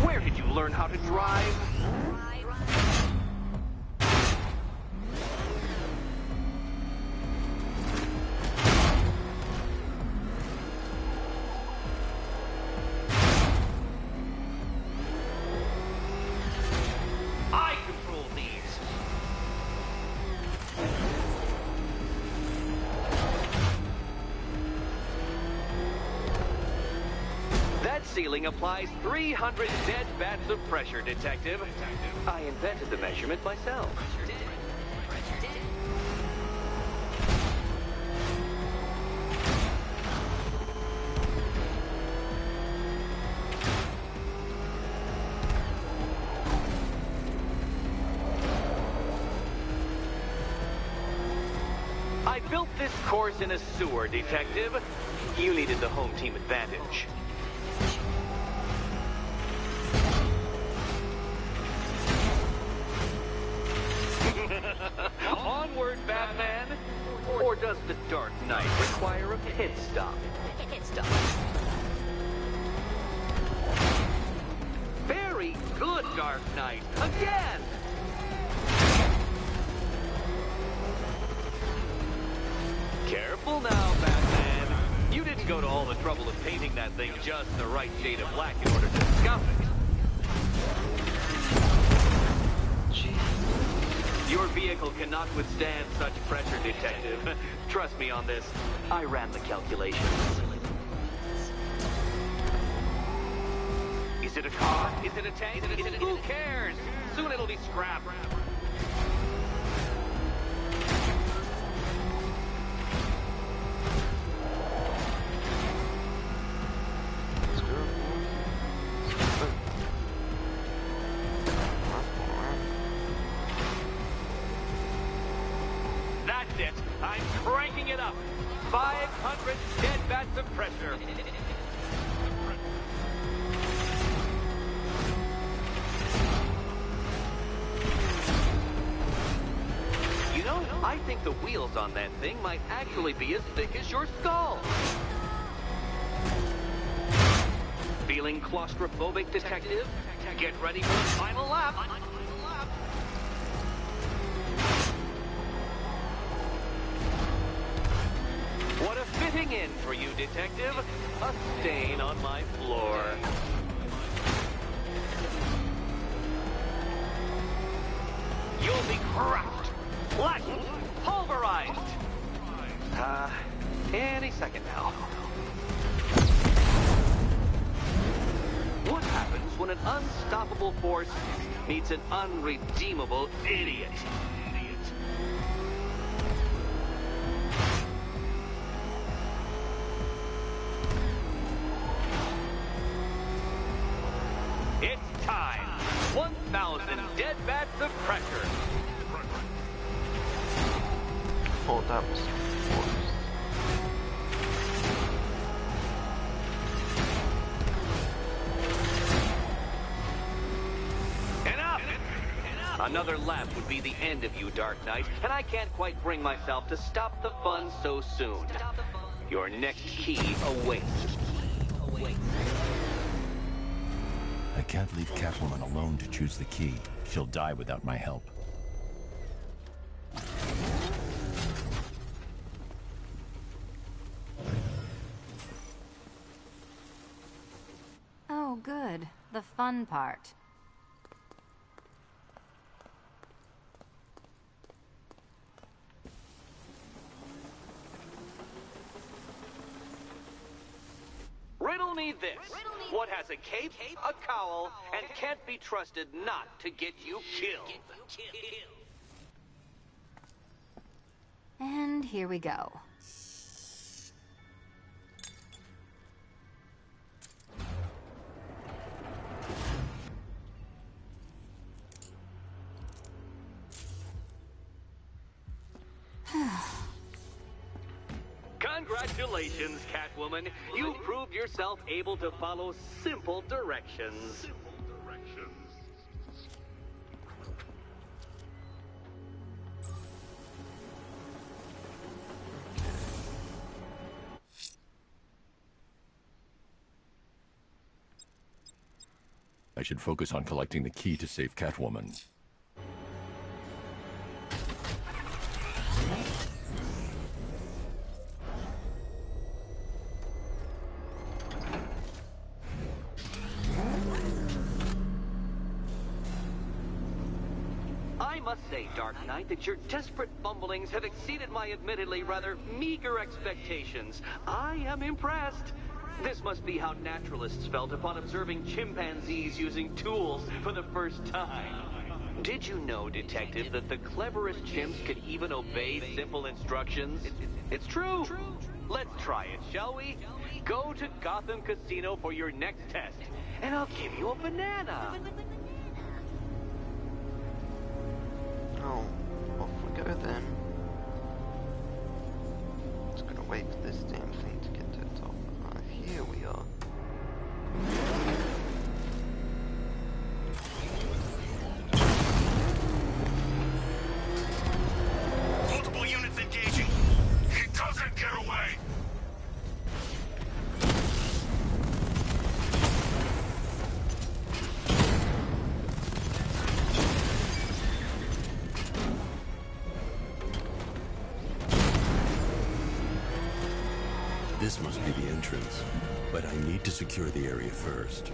[SPEAKER 17] Where did you learn how to drive? I control these. That ceiling applies 300 dead bats of pressure, Detective. I invented the measurement myself. I built this course in a sewer, Detective. You needed the home team advantage. Onward, Batman! Or does the Dark Knight require a pit stop? Dark Knight. Again! Careful now, Batman. You didn't go to all the trouble of painting that thing just the right shade of black in order to scuff it. Your vehicle cannot withstand such pressure, Detective. Trust me on this. I ran the calculations. Is it a car? Is it a tank? Who cares? Soon it'll be scrap. That's it. I'm cranking it up. 500 dead bats of pressure. You know, I think the wheels on that thing might actually be as thick as your skull. Feeling claustrophobic, Detective? Get ready for the final lap. What a fitting in for you, Detective. A stain on my floor. You'll be crushed, flattened, pulverized. Any second now. What happens when an unstoppable force meets an unredeemable idiot? It's time. 1,000 dead bats of pressure.
[SPEAKER 1] Oh, that was close.
[SPEAKER 17] Enough! Another lap would be the end of you, Dark Knight, and I can't quite bring myself to stop the fun so soon. Your next key awaits.
[SPEAKER 10] I can't leave Catwoman alone to choose the key. She'll die without my help.
[SPEAKER 11] Oh, good. The fun part.
[SPEAKER 17] Riddle me this. What has a cape, a cowl, and can't be trusted not to get you killed?
[SPEAKER 11] And here we go.
[SPEAKER 17] Congratulations, Catwoman. You proved yourself able to follow simple directions.
[SPEAKER 10] I should focus on collecting the key to save Catwoman.
[SPEAKER 17] I must say, Dark Knight, that your desperate fumblings have exceeded my admittedly rather meager expectations. I am impressed. This must be how naturalists felt upon observing chimpanzees using tools for the first time. Did you know, Detective, that the cleverest chimps could even obey simple instructions? It's true. Let's try it, shall we? Go to Gotham Casino for your next test, and I'll give you a banana.
[SPEAKER 1] Oh, off we go then. Just gonna wait for this damn thing to get to the top. Here we are.
[SPEAKER 8] Multiple units engaging. He doesn't get away.
[SPEAKER 10] This must be the entrance, but I need to secure the area first.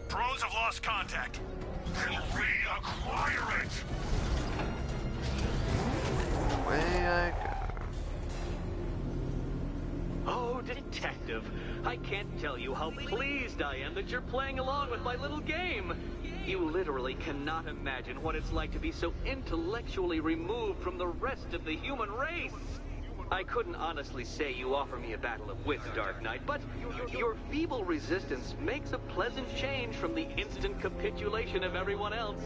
[SPEAKER 8] Drones have lost contact. Then reacquire it!
[SPEAKER 1] Away I go.
[SPEAKER 17] Oh, Detective, I can't tell you how pleased I am that you're playing along with my little game. You literally cannot imagine what it's like to be so intellectually removed from the rest of the human race. I couldn't honestly say you offer me a battle of wits, Dark Knight, but your feeble resistance makes a pleasant change from the instant capitulation of everyone else.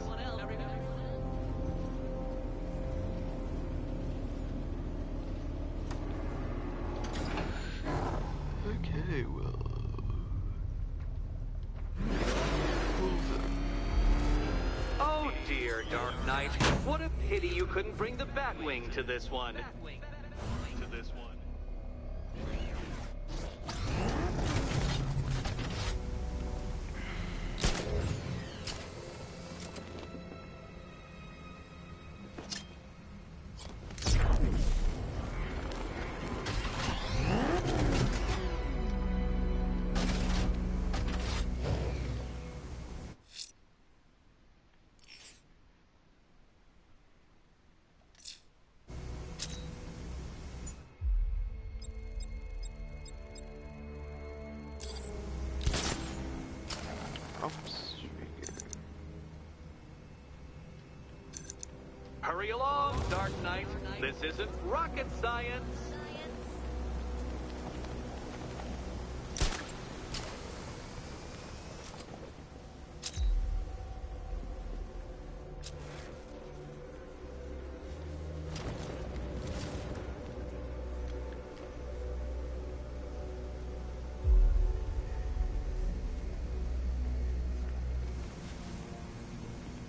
[SPEAKER 1] Okay, well...
[SPEAKER 17] Oh dear, Dark Knight. What a pity you couldn't bring the Batwing to this one. Hurry along, Dark Knight. This isn't rocket science.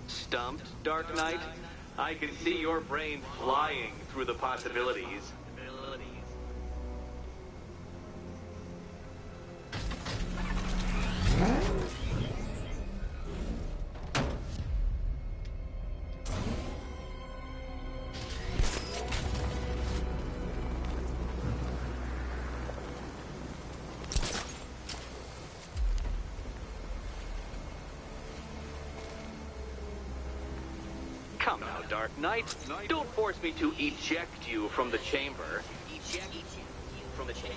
[SPEAKER 17] Stumped, Dark Knight? I can see your brain flying through the possibilities. Come now, Dark Knight. Don't force me to eject you from the chamber.
[SPEAKER 19] Eject you from the chamber.